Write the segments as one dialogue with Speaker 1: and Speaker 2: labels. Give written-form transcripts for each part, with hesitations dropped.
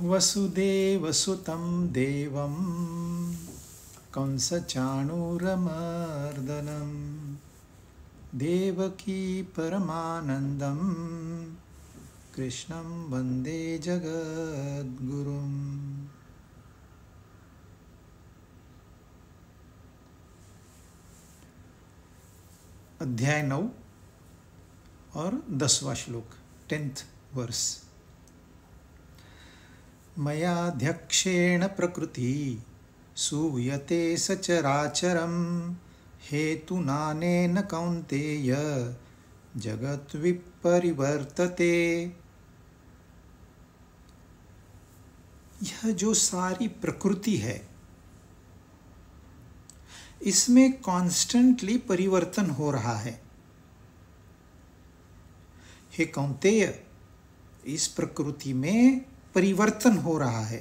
Speaker 1: वसुदेवसुतं देवं कंसचाणूरमर्दनं देवकी परमानन्दं कृष्णं वन्दे जगद्गुरुम्। अध्याय 9 और 10वां श्लोक 10th वर्स। मयाध्यक्षेण प्रकृति सूयते सचराचरं हेतुनानेन कौन्तेय जगद्विपरिवर्तते। यह जो सारी प्रकृति है इसमें कॉन्स्टेंटली परिवर्तन हो रहा है। हे कौन्तेय, इस प्रकृति में परिवर्तन हो रहा है,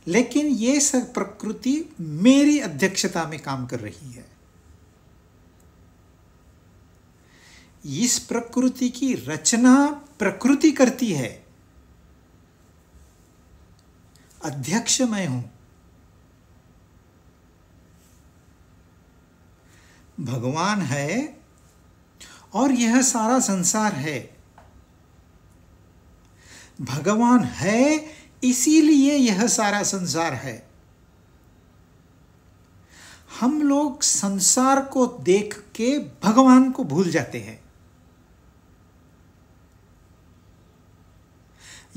Speaker 1: लेकिन ये सब प्रकृति मेरी अध्यक्षता में काम कर रही है। इस प्रकृति की रचना प्रकृति करती है, अध्यक्ष मैं हूं। भगवान है और यह सारा संसार है। भगवान है इसीलिए यह सारा संसार है। हम लोग संसार को देख के भगवान को भूल जाते हैं।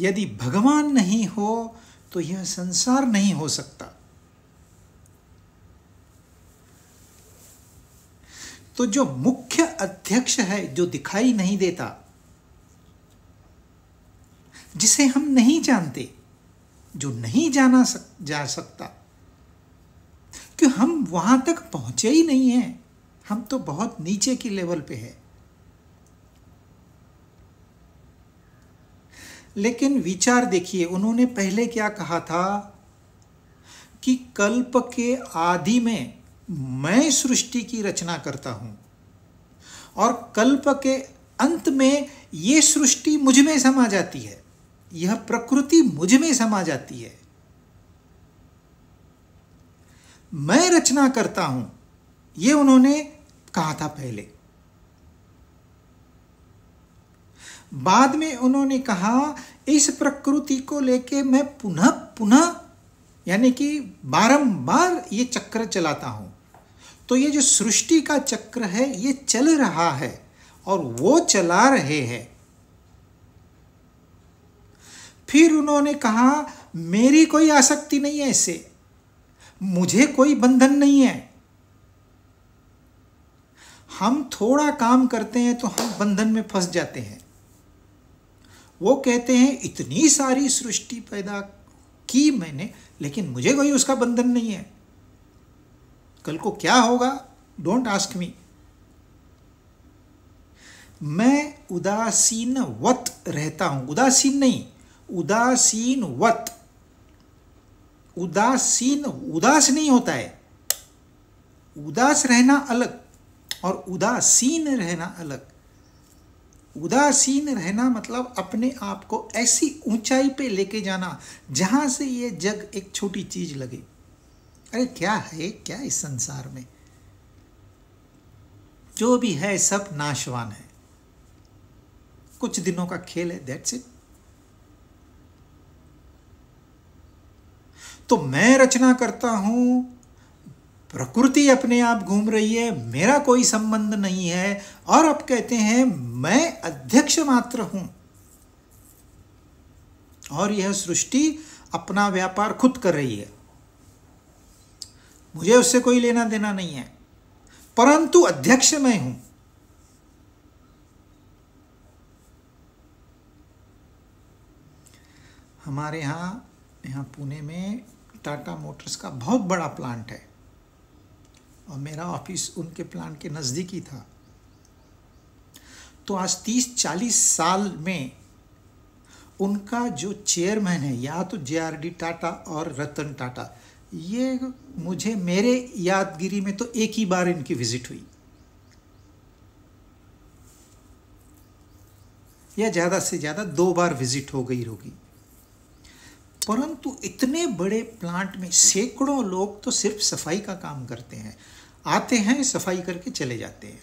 Speaker 1: यदि भगवान नहीं हो तो यह संसार नहीं हो सकता। तो जो मुख्य अध्यक्ष है, जो दिखाई नहीं देता, जिसे हम नहीं जानते, जो नहीं जा सकता, कि हम वहां तक पहुंचे ही नहीं हैं। हम तो बहुत नीचे की लेवल पे है। लेकिन विचार देखिए, उन्होंने पहले क्या कहा था कि कल्प के आदि में मैं सृष्टि की रचना करता हूं और कल्प के अंत में ये सृष्टि मुझ में समा जाती है, यह प्रकृति मुझ में समा जाती है। मैं रचना करता हूं, ये उन्होंने कहा था पहले। बाद में उन्होंने कहा इस प्रकृति को लेके मैं पुनः पुनः यानी कि बारंबार ये चक्र चलाता हूं। तो ये जो सृष्टि का चक्र है ये चल रहा है और वो चला रहे हैं। फिर उन्होंने कहा मेरी कोई आसक्ति नहीं है इससे, मुझे कोई बंधन नहीं है। हम थोड़ा काम करते हैं तो हम बंधन में फंस जाते हैं। वो कहते हैं इतनी सारी सृष्टि पैदा की मैंने, लेकिन मुझे कोई उसका बंधन नहीं है। कल को क्या होगा, डोंट आस्क मी। मैं उदासीनवत रहता हूं, उदासीन नहीं, उदासीनवत। उदास नहीं होता है। उदास रहना अलग और उदासीन रहना अलग। उदासीन रहना मतलब अपने आप को ऐसी ऊंचाई पे लेके जाना जहां से ये जग एक छोटी चीज लगे। अरे क्या है, क्या इस संसार में जो भी है सब नाशवान है, कुछ दिनों का खेल है, दैट्स इट। तो मैं रचना करता हूं, प्रकृति अपने आप घूम रही है, मेरा कोई संबंध नहीं है। और अब कहते हैं मैं अध्यक्ष मात्र हूं और यह सृष्टि अपना व्यापार खुद कर रही है, मुझे उससे कोई लेना देना नहीं है, परंतु अध्यक्ष मैं हूं। हमारे यहाँ पुणे में टाटा मोटर्स का बहुत बड़ा प्लांट है और मेरा ऑफिस उनके प्लांट के नज़दीक ही था। तो आज 30-40 साल में उनका जो चेयरमैन है, या तो JRD टाटा और रतन टाटा, ये मुझे मेरे यादगिरी में तो एक ही बार इनकी विजिट हुई। या ज़्यादा से ज़्यादा 2 बार विजिट हो गई होगी, परंतु इतने बड़े प्लांट में सैकड़ों लोग तो सिर्फ सफाई का काम करते हैं, आते हैं सफाई करके चले जाते हैं।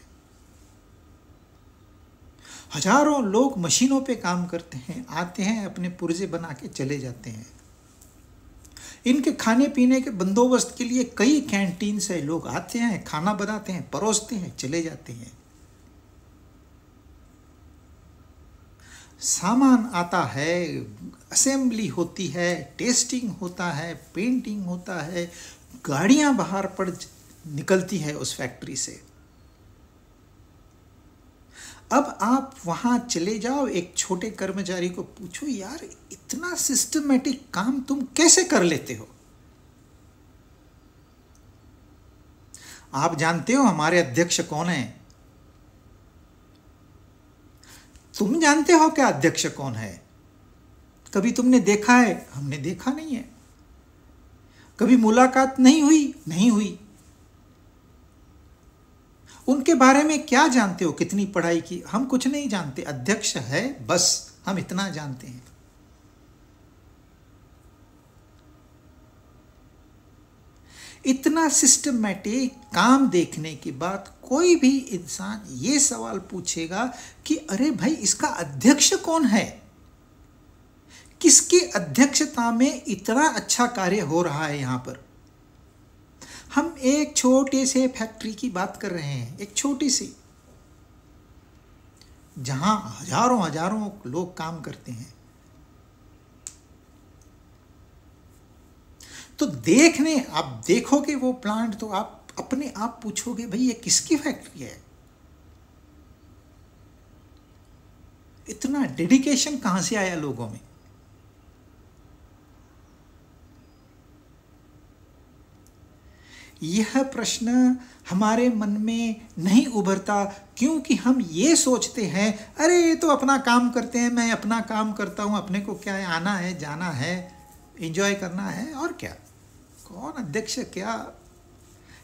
Speaker 1: हजारों लोग मशीनों पे काम करते हैं, आते हैं अपने पुर्जे बना के चले जाते हैं। इनके खाने पीने के बंदोबस्त के लिए कई कैंटीन से लोग आते हैं, खाना बनाते हैं, परोसते हैं, चले जाते हैं। सामान आता है, असेंबली होती है, टेस्टिंग होता है, पेंटिंग होता है, गाड़ियां बाहर पड़ निकलती है उस फैक्ट्री से। अब आप वहां चले जाओ, एक छोटे कर्मचारी को पूछो, यार इतना सिस्टमेटिक काम तुम कैसे कर लेते हो? आप जानते हो हमारे अध्यक्ष कौन है? तुम जानते हो क्या अध्यक्ष कौन है? कभी तुमने देखा है? हमने देखा नहीं है। कभी मुलाकात नहीं हुई? नहीं हुई। उनके बारे में क्या जानते हो? कितनी पढ़ाई की? हम कुछ नहीं जानते। अध्यक्ष है बस, हम इतना जानते हैं। इतना सिस्टमैटिक काम देखने के बाद कोई भी इंसान ये सवाल पूछेगा कि अरे भाई इसका अध्यक्ष कौन है? किसकी अध्यक्षता में इतना अच्छा कार्य हो रहा है यहां पर? हम एक छोटे से फैक्ट्री की बात कर रहे हैं, एक छोटी सी, जहां हजारों हजारों लोग काम करते हैं। तो आप देखोगे वो प्लांट तो आप अपने आप पूछोगे भाई ये किसकी फैक्ट्री है? इतना डेडिकेशन कहां से आया लोगों में? यह प्रश्न हमारे मन में नहीं उभरता क्योंकि हम ये सोचते हैं अरे ये तो अपना काम करते हैं, मैं अपना काम करता हूं, अपने को क्या है, आना है, जाना है, एंजॉय करना है, और क्या, कौन अध्यक्ष क्या।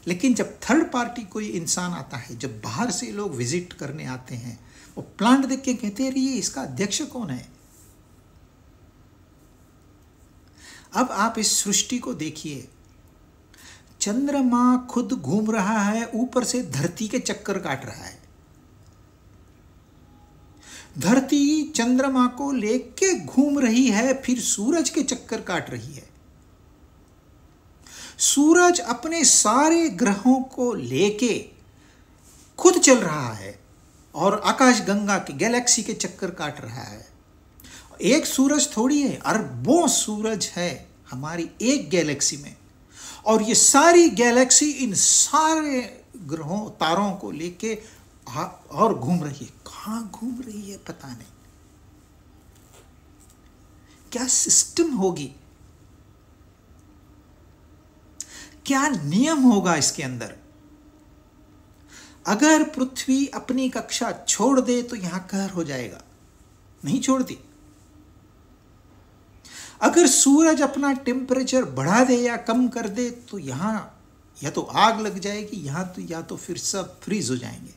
Speaker 1: लेकिन जब थर्ड पार्टी कोई इंसान आता है, जब बाहर से लोग विजिट करने आते हैं, वो प्लांट देख के कहते हैं ये इसका अध्यक्ष कौन है? अब आप इस सृष्टि को देखिए, चंद्रमा खुद घूम रहा है, ऊपर से धरती के चक्कर काट रहा है। धरती चंद्रमा को लेके घूम रही है, फिर सूरज के चक्कर काट रही है। सूरज अपने सारे ग्रहों को लेके खुद चल रहा है और आकाश गंगा के गैलेक्सी के चक्कर काट रहा है। एक सूरज थोड़ी है, अरबों सूरज है हमारी एक गैलेक्सी में, और ये सारी गैलेक्सी इन सारे ग्रहों तारों को लेके और घूम रही है। कहां घूम रही है पता नहीं। क्या सिस्टम होगी, क्या नियम होगा इसके अंदर? अगर पृथ्वी अपनी कक्षा छोड़ दे तो यहां कहर हो जाएगा, नहीं छोड़ती। अगर सूरज अपना टेम्परेचर बढ़ा दे या कम कर दे तो यहां या तो आग लग जाएगी, यहां तो या तो फिर सब फ्रीज हो जाएंगे।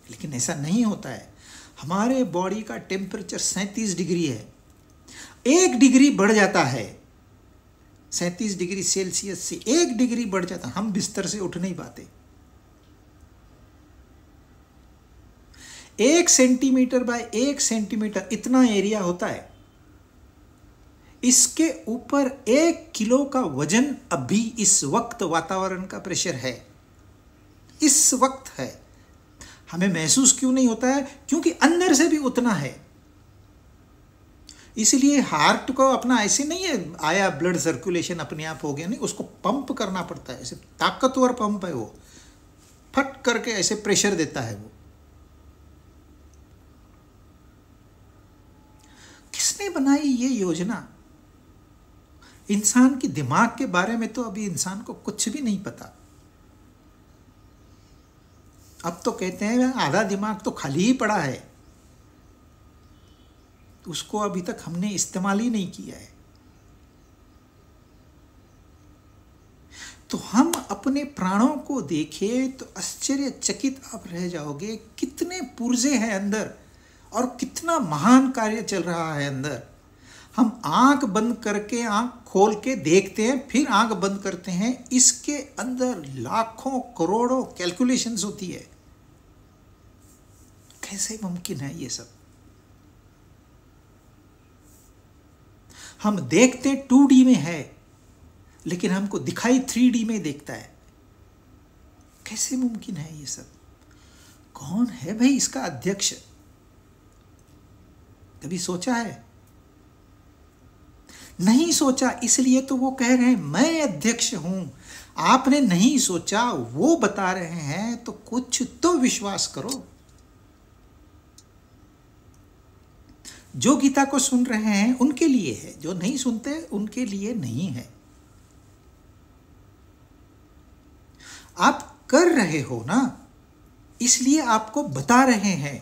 Speaker 1: लेकिन ऐसा नहीं होता है। हमारे बॉडी का टेम्परेचर 37 डिग्री है, 1 डिग्री बढ़ जाता है, 37 डिग्री सेल्सियस से 1 डिग्री बढ़ जाता, हम बिस्तर से उठ नहीं पाते। 1 सेंटीमीटर बाय 1 सेंटीमीटर इतना एरिया होता है। इसके ऊपर 1 किलो का वजन अभी इस वक्त वातावरण का प्रेशर है, इस वक्त है। हमें महसूस क्यों नहीं होता है? क्योंकि अंदर से भी उतना है। इसलिए हार्ट को अपना ऐसे नहीं है आया ब्लड सर्कुलेशन अपने आप हो गया, नहीं, उसको पंप करना पड़ता है। ऐसे ताकतवर पंप है वो, फट करके ऐसे प्रेशर देता है वो। किसने बनाई ये योजना? इंसान के दिमाग के बारे में तो अभी इंसान को कुछ भी नहीं पता। अब तो कहते हैं आधा दिमाग तो खाली ही पड़ा है, उसको अभी तक हमने इस्तेमाल ही नहीं किया है। तो हम अपने प्राणों को देखें तो आश्चर्यचकित आप रह जाओगे, कितने पुर्जे हैं अंदर और कितना महान कार्य चल रहा है अंदर। हम आंख बंद करके आंख खोल के देखते हैं, फिर आंख बंद करते हैं, इसके अंदर लाखों करोड़ों कैलकुलेशंस होती है। कैसे मुमकिन है ये सब? हम देखते 2D में है, लेकिन हमको दिखाई 3D में देखता है। कैसे मुमकिन है ये सब? कौन है भाई इसका अध्यक्ष? कभी सोचा है? नहीं सोचा, इसलिए तो वो कह रहे हैं मैं अध्यक्ष हूं। आपने नहीं सोचा, वो बता रहे हैं, तो कुछ तो विश्वास करो। जो गीता को सुन रहे हैं उनके लिए है, जो नहीं सुनते उनके लिए नहीं है। आप कर रहे हो ना, इसलिए आपको बता रहे हैं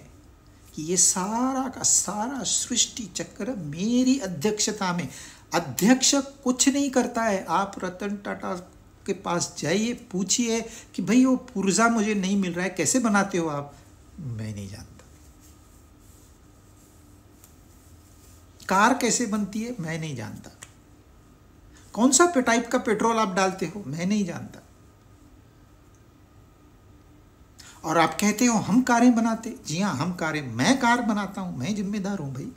Speaker 1: कि ये सारा का सारा सृष्टि चक्र मेरी अध्यक्षता में। अध्यक्ष कुछ नहीं करता है। आप रतन टाटा के पास जाइए, पूछिए कि भाई वो पुर्जा मुझे नहीं मिल रहा है, कैसे बनाते हो आप? मैं नहीं जानता। कार कैसे बनती है? मैं नहीं जानता। कौन सा टाइप का पेट्रोल आप डालते हो? मैं नहीं जानता। और आप कहते हो हम कारें बनाते। जी हाँ, हम कारें, मैं कार बनाता हूं, मैं जिम्मेदार हूं भाई।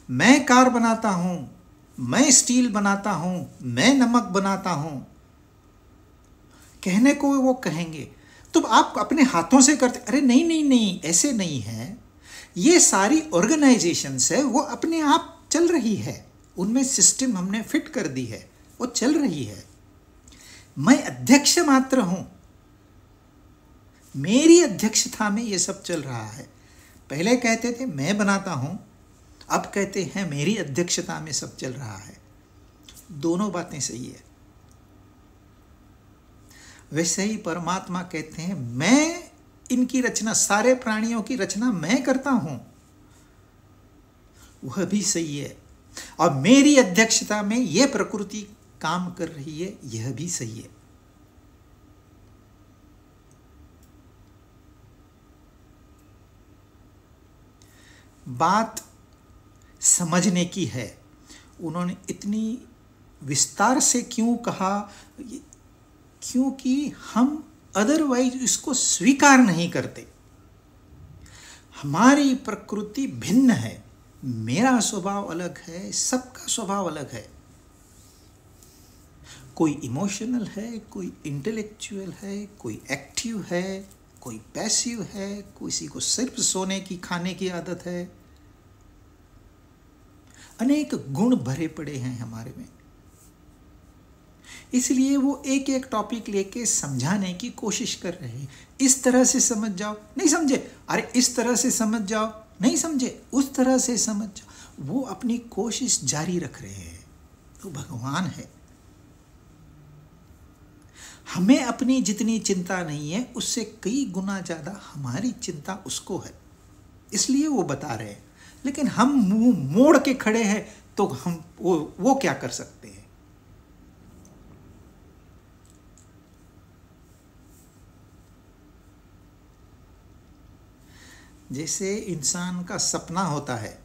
Speaker 1: मैं कार बनाता हूं, मैं स्टील बनाता हूं, मैं नमक बनाता हूं। कहने को वो कहेंगे तो आप अपने हाथों से करते। अरे नहीं नहीं नहीं, ऐसे नहीं है। ये सारी ऑर्गेनाइजेशंस है, वो अपने आप चल रही है, उनमें सिस्टम हमने फिट कर दी है, वो चल रही है। मैं अध्यक्ष मात्र हूं, मेरी अध्यक्षता में ये सब चल रहा है। पहले कहते थे मैं बनाता हूं, अब कहते हैं मेरी अध्यक्षता में सब चल रहा है। दोनों बातें सही है। वैसे ही परमात्मा कहते हैं मैं इनकी रचना, सारे प्राणियों की रचना मैं करता हूं, वह भी सही है। और मेरी अध्यक्षता में यह प्रकृति काम कर रही है, यह भी सही है। बात समझने की है। उन्होंने इतनी विस्तार से क्यों कहा? क्योंकि हम अदरवाइज इसको स्वीकार नहीं करते। हमारी प्रकृति भिन्न है, मेरा स्वभाव अलग है, सबका स्वभाव अलग है। कोई इमोशनल है, कोई इंटेलेक्चुअल है, कोई एक्टिव है, कोई पैसिव है, किसी को सिर्फ सोने की खाने की आदत है। अनेक गुण भरे पड़े हैं हमारे में। इसलिए वो एक एक टॉपिक लेके समझाने की कोशिश कर रहे हैं। इस तरह से समझ जाओ, नहीं समझे, अरे इस तरह से समझ जाओ, नहीं समझे, उस तरह से समझ जाओ। वो अपनी कोशिश जारी रख रहे हैं। तो भगवान है। हमें अपनी जितनी चिंता नहीं है, उससे कई गुना ज़्यादा हमारी चिंता उसको है, इसलिए वो बता रहे हैं। लेकिन हम मुंह मोड़ के खड़े हैं, तो हम वो क्या कर सकते हैं? जैसे इंसान का सपना होता है।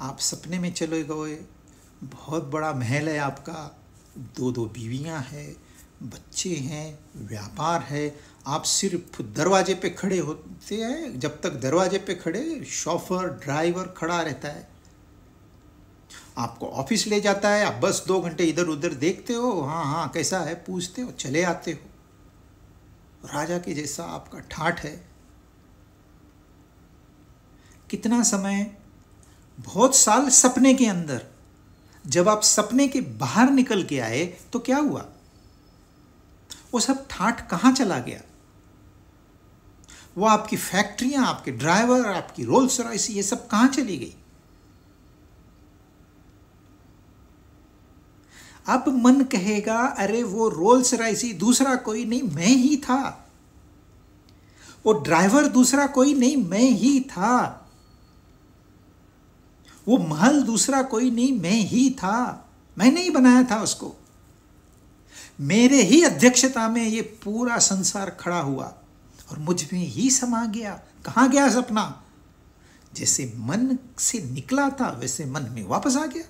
Speaker 1: आप सपने में चले गए, बहुत बड़ा महल है आपका, 2 बीवियां हैं, बच्चे हैं, व्यापार है। आप सिर्फ दरवाजे पे खड़े होते हैं। जब तक दरवाजे पे खड़े, शॉफर ड्राइवर खड़ा रहता है, आपको ऑफिस ले जाता है। आप बस 2 घंटे इधर उधर देखते हो, हाँ हाँ कैसा है पूछते हो, चले आते हो। राजा के जैसा आपका ठाठ है। कितना समय, बहुत साल सपने के अंदर। जब आप सपने के बाहर निकल के आए तो क्या हुआ? वो सब ठाठ कहाँ चला गया? वो आपकी फैक्ट्रियां, आपके ड्राइवर, आपकी रोल्स रॉयस, ये सब कहाँ चली गई? अब मन कहेगा अरे वो रोल्स रॉयस दूसरा कोई नहीं, मैं ही था। वो ड्राइवर दूसरा कोई नहीं, मैं ही था। वो महल दूसरा कोई नहीं, मैं ही था। मैंने ही बनाया था उसको। मेरे ही अध्यक्षता में ये पूरा संसार खड़ा हुआ और मुझ में ही समा गया। कहाँ गया सपना? जैसे मन से निकला था वैसे मन में वापस आ गया।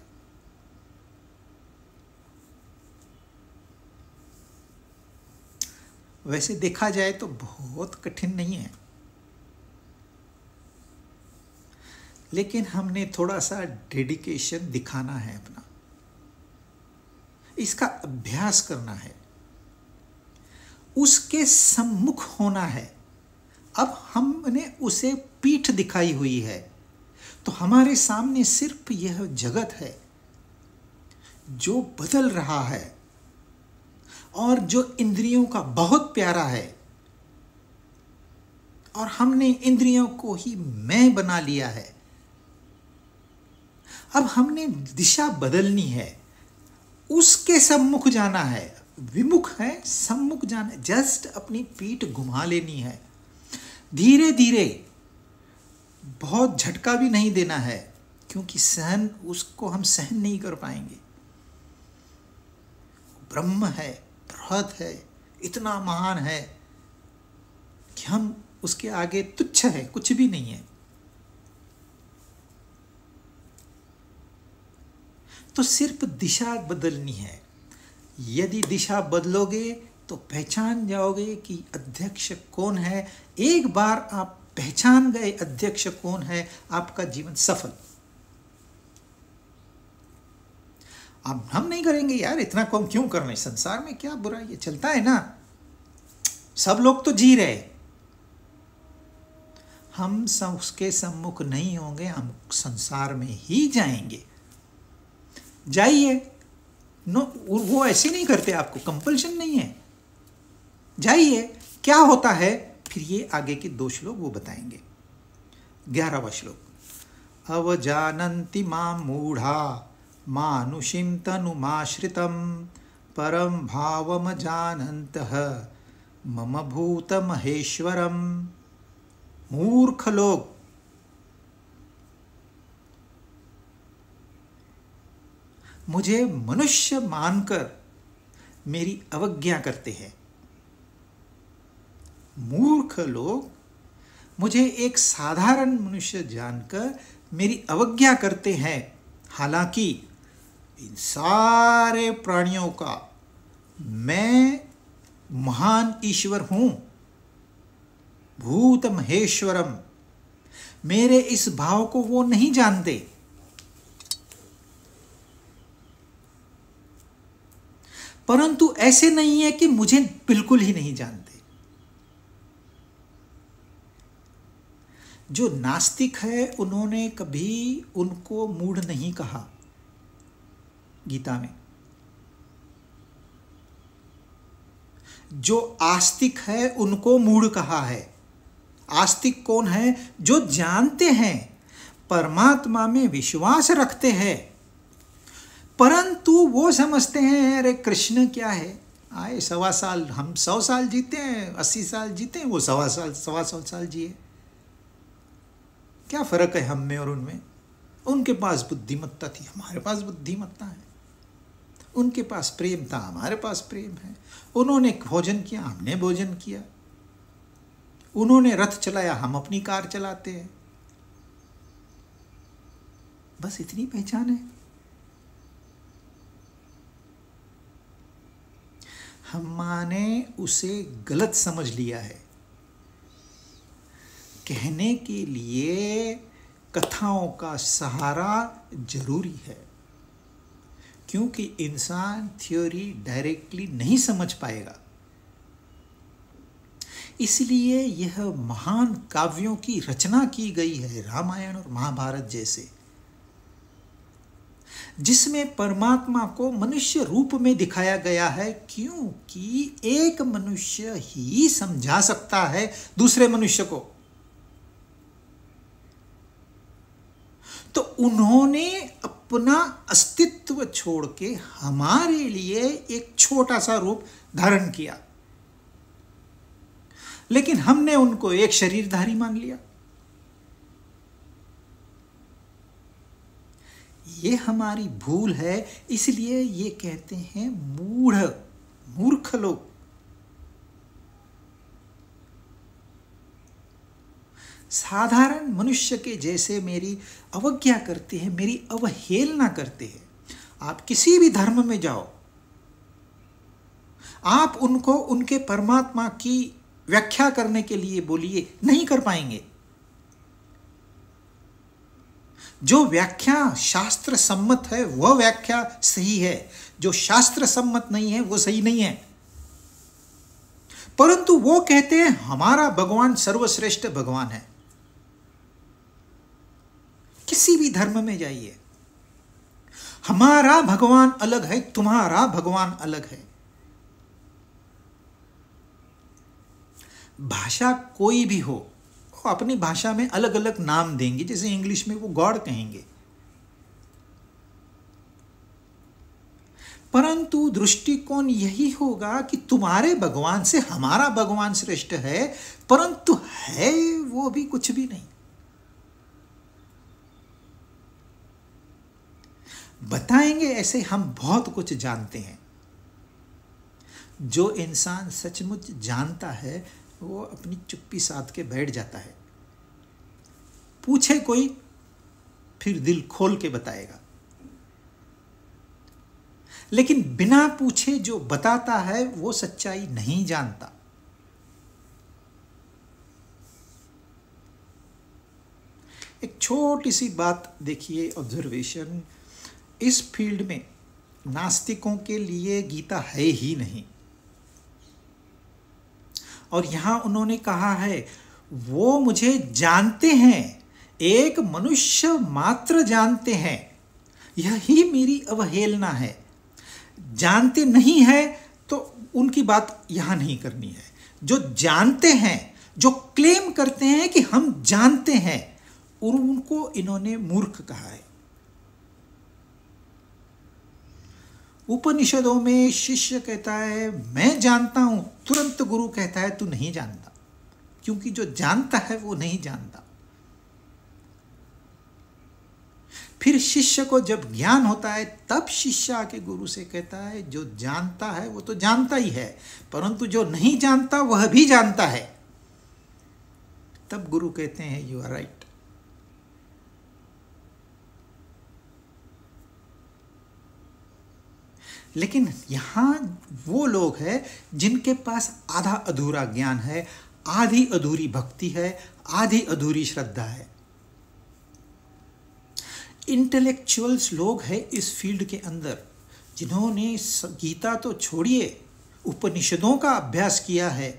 Speaker 1: वैसे देखा जाए तो बहुत कठिन नहीं है, लेकिन हमने थोड़ा सा डेडिकेशन दिखाना है अपना, इसका अभ्यास करना है, उसके सम्मुख होना है। अब हमने उसे पीठ दिखाई हुई है तो हमारे सामने सिर्फ यह जगत है जो बदल रहा है और जो इंद्रियों का बहुत प्यारा है, और हमने इंद्रियों को ही मैं बना लिया है। अब हमने दिशा बदलनी है, उसके सम्मुख जाना है। विमुख है, सम्मुख जाना है, जस्ट अपनी पीठ घुमा लेनी है धीरे धीरे, बहुत झटका भी नहीं देना है क्योंकि उसको हम सहन नहीं कर पाएंगे। ब्रह्म है, बृहद है, इतना महान है कि हम उसके आगे तुच्छ है, कुछ भी नहीं है। तो सिर्फ दिशा बदलनी है। यदि दिशा बदलोगे तो पहचान जाओगे कि अध्यक्ष कौन है। एक बार आप पहचान गए अध्यक्ष कौन है, आपका जीवन सफल। अब हम नहीं करेंगे यार, इतना कम क्यों करना है, संसार में क्या बुरा, ये चलता है ना, सब लोग तो जी रहे। हम सब उसके सम्मुख नहीं होंगे, हम संसार में ही जाएंगे। जाइए, नो, वो ऐसे नहीं करते, आपको कंपल्शन नहीं है, जाइए। क्या होता है फिर, ये आगे के 2 श्लोक वो बताएंगे। 11वां श्लोक। अवजानन्ति मां मूढ़ा मानुषीं तनुमाश्रितं परं भावमजानन्तः मम भूतमहेश्वरम्। मूर्ख लोग मुझे मनुष्य मानकर मेरी अवज्ञा करते हैं। मूर्ख लोग मुझे एक साधारण मनुष्य जानकर मेरी अवज्ञा करते हैं, हालांकि इन सारे प्राणियों का मैं महान ईश्वर हूं, भूत महेश्वरम। मेरे इस भाव को वो नहीं जानते। परंतु ऐसे नहीं है कि मुझे बिल्कुल ही नहीं जानते। जो नास्तिक है उन्होंने कभी उनको मूढ़ नहीं कहा गीता में। जो आस्तिक है उनको मूढ़ कहा है। आस्तिक कौन है? जो जानते हैं, परमात्मा में विश्वास रखते हैं, परंतु वो समझते हैं अरे कृष्ण क्या है, आए 1.25 साल, हम 100 साल जीते हैं, 80 साल जीते हैं, वो 1.25 साल जिए, क्या फर्क है हम में और उनमें? उनके पास बुद्धिमत्ता थी, हमारे पास बुद्धिमत्ता है। उनके पास प्रेम था, हमारे पास प्रेम है। उन्होंने भोजन किया, हमने भोजन किया। उन्होंने रथ चलाया, हम अपनी कार चलाते हैं। बस इतनी पहचान है। हमने उसे गलत समझ लिया है। कहने के लिए कथाओं का सहारा जरूरी है, क्योंकि इंसान थ्योरी डायरेक्टली नहीं समझ पाएगा। इसलिए यह महान काव्यों की रचना की गई है, रामायण और महाभारत जैसे, जिसमें परमात्मा को मनुष्य रूप में दिखाया गया है, क्योंकि एक मनुष्य ही समझा सकता है दूसरे मनुष्य को। तो उन्होंने अपना अस्तित्व छोड़ के हमारे लिए एक छोटा सा रूप धारण किया, लेकिन हमने उनको एक शरीरधारी मान लिया। ये हमारी भूल है, इसलिए ये कहते हैं मूढ़, मूर्ख लोग। साधारण मनुष्य के जैसे मेरी अवज्ञा करते हैं, मेरी अवहेलना करते हैं। आप किसी भी धर्म में जाओ, आप उनको उनके परमात्मा की व्याख्या करने के लिए बोलिए, नहीं कर पाएंगे। जो व्याख्या शास्त्र सम्मत है वह व्याख्या सही है, जो शास्त्र सम्मत नहीं है वो सही नहीं है। परंतु वो कहते हैं हमारा भगवान सर्वश्रेष्ठ भगवान है। किसी भी धर्म में जाइए, हमारा भगवान अलग है, तुम्हारा भगवान अलग है। भाषा कोई भी हो, वो अपनी भाषा में अलग अलग नाम देंगे। जैसे इंग्लिश में वो गॉड कहेंगे, परंतु दृष्टिकोण यही होगा कि तुम्हारे भगवान से हमारा भगवान श्रेष्ठ है, परंतु है वो भी कुछ भी नहीं। बताएंगे ऐसे हम बहुत कुछ जानते हैं। जो इंसान सचमुच जानता है वो अपनी चुप्पी साध के बैठ जाता है। पूछे कोई फिर दिल खोल के बताएगा, लेकिन बिना पूछे जो बताता है वो सच्चाई नहीं जानता। एक छोटी सी बात देखिए, ऑब्जर्वेशन। इस फील्ड में नास्तिकों के लिए गीता है ही नहीं, और यहां उन्होंने कहा है वो मुझे जानते हैं, एक मनुष्य मात्र जानते हैं, यही मेरी अवहेलना है। जानते नहीं है तो उनकी बात यहां नहीं करनी है। जो जानते हैं, जो क्लेम करते हैं कि हम जानते हैं, उनको इन्होंने मूर्ख कहा है। उपनिषदों में शिष्य कहता है मैं जानता हूं, तुरंत गुरु कहता है तू नहीं जानता, क्योंकि जो जानता है वो नहीं जानता। फिर शिष्य को जब ज्ञान होता है तब शिष्य आके गुरु से कहता है जो जानता है वो तो जानता ही है, परंतु जो नहीं जानता वह भी जानता है। तब गुरु कहते हैं यू आर राइट। लेकिन यहां वो लोग हैं जिनके पास आधा अधूरा ज्ञान है, आधी अधूरी भक्ति है, आधी अधूरी श्रद्धा है। इंटेलेक्चुअल्स लोग हैं इस फील्ड के अंदर, जिन्होंने गीता तो छोड़िए, उपनिषदों का अभ्यास किया है,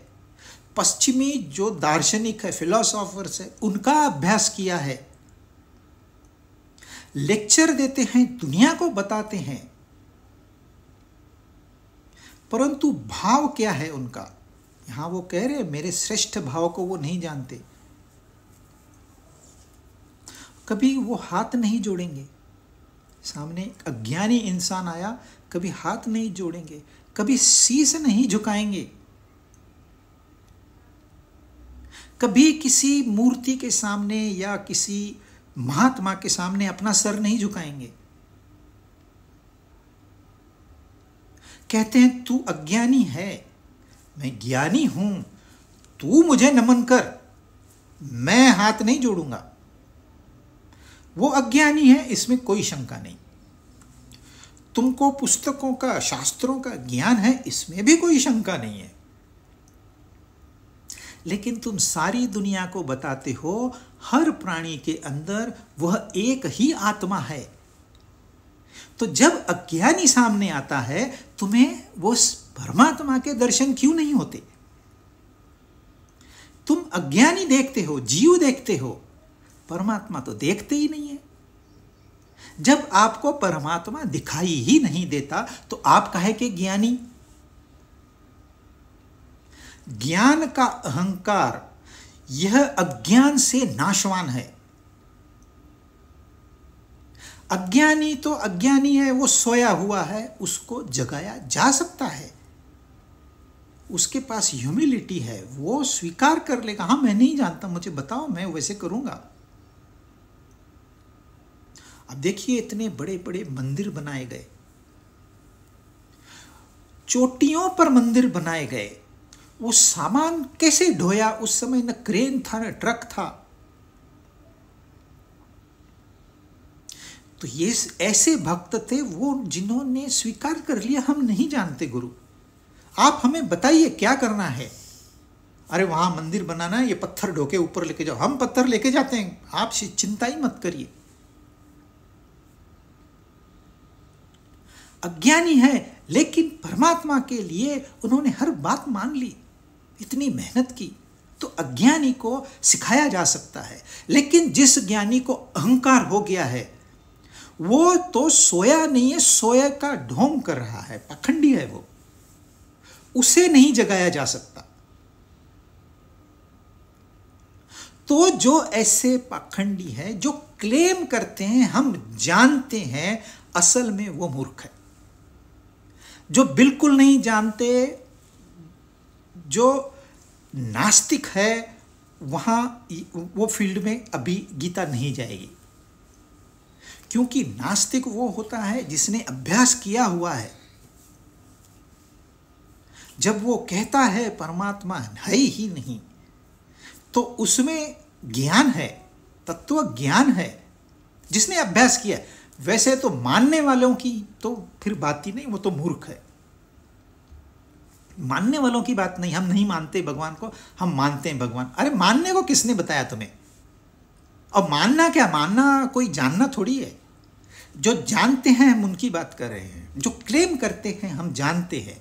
Speaker 1: पश्चिमी जो दार्शनिक है, फिलोसोफर्स है, उनका अभ्यास किया है, लेक्चर देते हैं, दुनिया को बताते हैं, परंतु भाव क्या है उनका? यहां वो कह रहे मेरे श्रेष्ठ भाव को वो नहीं जानते। कभी वो हाथ नहीं जोड़ेंगे, सामने एक अज्ञानी इंसान आया, कभी हाथ नहीं जोड़ेंगे, कभी शीश नहीं झुकाएंगे, कभी किसी मूर्ति के सामने या किसी महात्मा के सामने अपना सर नहीं झुकाएंगे। कहते हैं तू अज्ञानी है, मैं ज्ञानी हूं, तू मुझे नमन कर, मैं हाथ नहीं जोड़ूंगा। वो अज्ञानी है, इसमें कोई शंका नहीं। तुमको पुस्तकों का, शास्त्रों का ज्ञान है, इसमें भी कोई शंका नहीं है। लेकिन तुम सारी दुनिया को बताते हो हर प्राणी के अंदर वह एक ही आत्मा है। तो जब अज्ञानी सामने आता है, तुम्हें वो परमात्मा के दर्शन क्यों नहीं होते? तुम अज्ञानी देखते हो, जीव देखते हो, परमात्मा तो देखते ही नहीं है। जब आपको परमात्मा दिखाई ही नहीं देता तो आप काहे के ज्ञानी? ज्ञान का अहंकार यह अज्ञान से नाशवान है। अज्ञानी तो अज्ञानी है, वो सोया हुआ है, उसको जगाया जा सकता है। उसके पास ह्यूमिलिटी है, वो स्वीकार कर लेगा, हाँ मैं नहीं जानता, मुझे बताओ, मैं वैसे करूंगा। अब देखिए इतने बड़े बड़े मंदिर बनाए गए, चोटियों पर मंदिर बनाए गए, वो सामान कैसे ढोया? उस समय न क्रेन था न ट्रक था, तो ये ऐसे भक्त थे वो जिन्होंने स्वीकार कर लिया हम नहीं जानते गुरु, आप हमें बताइए क्या करना है। अरे वहां मंदिर बनाना है, ये पत्थर ढोके ऊपर लेके जाओ, हम पत्थर लेके जाते हैं, आप चिंता ही मत करिए। अज्ञानी है लेकिन परमात्मा के लिए उन्होंने हर बात मान ली, इतनी मेहनत की। तो अज्ञानी को सिखाया जा सकता है, लेकिन जिस ज्ञानी को अहंकार हो गया है वो तो सोया नहीं है, सोया का ढोंग कर रहा है, पाखंडी है वो, उसे नहीं जगाया जा सकता। तो जो ऐसे पाखंडी है जो क्लेम करते हैं हम जानते हैं, असल में वो मूर्ख है। जो बिल्कुल नहीं जानते, जो नास्तिक है, वहां वो फील्ड में अभी गीता नहीं जाएगी, क्योंकि नास्तिक वो होता है जिसने अभ्यास किया हुआ है। जब वो कहता है परमात्मा है ही नहीं, तो उसमें ज्ञान है, तत्व ज्ञान है, जिसने अभ्यास किया। वैसे तो मानने वालों की तो फिर बात ही नहीं, वो तो मूर्ख है। मानने वालों की बात नहीं, हम नहीं मानते भगवान को, हम मानते हैं भगवान। अरे मानने को किसने बताया तुम्हें? और मानना क्या, मानना कोई जानना थोड़ी है। जो जानते हैं हम उनकी बात कर रहे हैं, जो क्लेम करते हैं हम जानते हैं।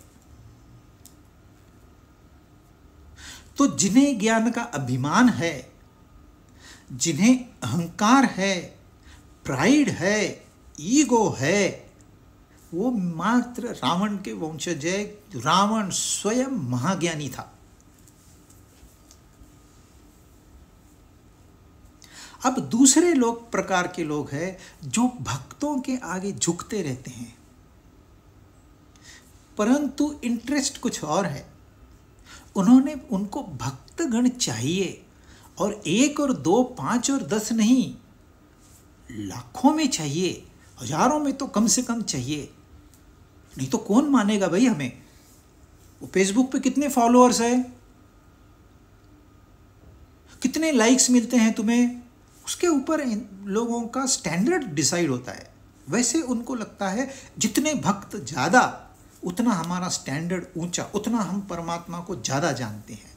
Speaker 1: तो जिन्हें ज्ञान का अभिमान है, जिन्हें अहंकार है, प्राइड है, ईगो है, वो मात्र रावण के वंशज है। रावण स्वयं महाज्ञानी था। अब दूसरे लोग प्रकार के लोग हैं जो भक्तों के आगे झुकते रहते हैं, परंतु इंटरेस्ट कुछ और है। उनको भक्तगण चाहिए, और 1 और 2, 5 और 10 नहीं, लाखों में चाहिए, हजारों में तो कम से कम चाहिए। नहीं तो कौन मानेगा भाई हमें? वो फेसबुक पे कितने फॉलोअर्स हैं, कितने लाइक्स मिलते हैं तुम्हें, उसके ऊपर इन लोगों का स्टैंडर्ड डिसाइड होता है। वैसे उनको लगता है जितने भक्त ज़्यादा उतना हमारा स्टैंडर्ड ऊंचा, उतना हम परमात्मा को ज़्यादा जानते हैं।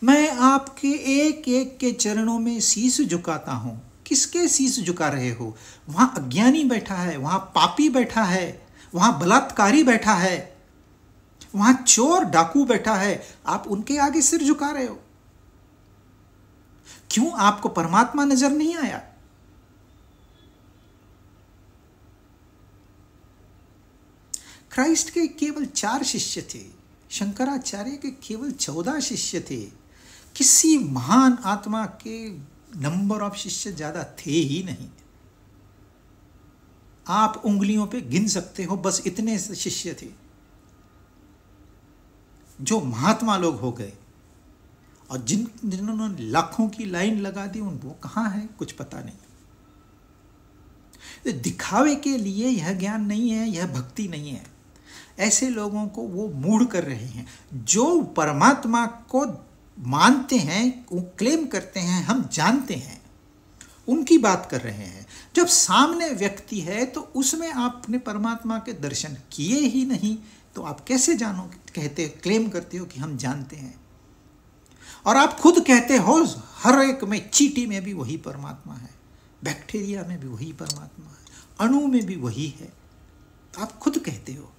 Speaker 1: मैं आपके एक एक के चरणों में शीश झुकाता हूँ। किसके शीश झुका रहे हो? वहाँ अज्ञानी बैठा है, वहाँ पापी बैठा है, वहाँ बलात्कारी बैठा है, वहाँ चोर डाकू बैठा है, आप उनके आगे सिर झुका रहे हो। क्यों? आपको परमात्मा नजर नहीं आया? क्राइस्ट के केवल 4 शिष्य थे, शंकराचार्य के केवल 14 शिष्य थे। किसी महान आत्मा के नंबर ऑफ शिष्य ज्यादा थे ही नहीं। आप उंगलियों पे गिन सकते हो, बस इतने शिष्य थे जो महात्मा लोग हो गए। और जिन्होंने लाखों की लाइन लगा दी, वो कहाँ है कुछ पता नहीं। दिखावे के लिए यह ज्ञान नहीं है, यह भक्ति नहीं है। ऐसे लोगों को वो मूढ़ कर रहे हैं। जो परमात्मा को मानते हैं, वो क्लेम करते हैं हम जानते हैं, उनकी बात कर रहे हैं। जब सामने व्यक्ति है तो उसमें आपने परमात्मा के दर्शन किए ही नहीं, तो आप कैसे जानो, कहते क्लेम करते हो कि हम जानते हैं। और आप खुद कहते हो हर एक में, चींटी में भी वही परमात्मा है, बैक्टीरिया में भी वही परमात्मा है, अणु में भी वही है, आप खुद कहते हो।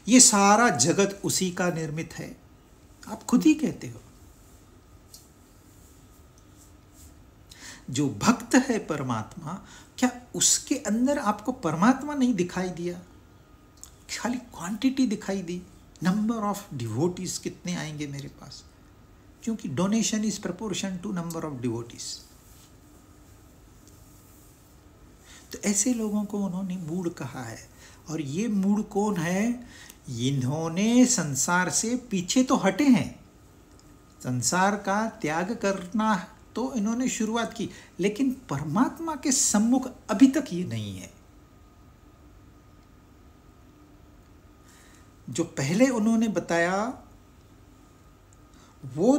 Speaker 1: ये सारा जगत उसी का निर्मित है, आप खुद ही कहते हो। जो भक्त है परमात्मा, क्या उसके अंदर आपको परमात्मा नहीं दिखाई दिया? खाली क्वांटिटी दिखाई दी, नंबर ऑफ डिवोटीज कितने आएंगे मेरे पास, क्योंकि donation is proportion to number of devotees. तो ऐसे लोगों को उन्होंने मूढ़ कहा है। और ये मूढ़ कौन है? इन्होंने संसार से पीछे तो हटे हैं, संसार का त्याग करना तो इन्होंने शुरुआत की, लेकिन परमात्मा के सम्मुख अभी तक ये नहीं है। जो पहले उन्होंने बताया वो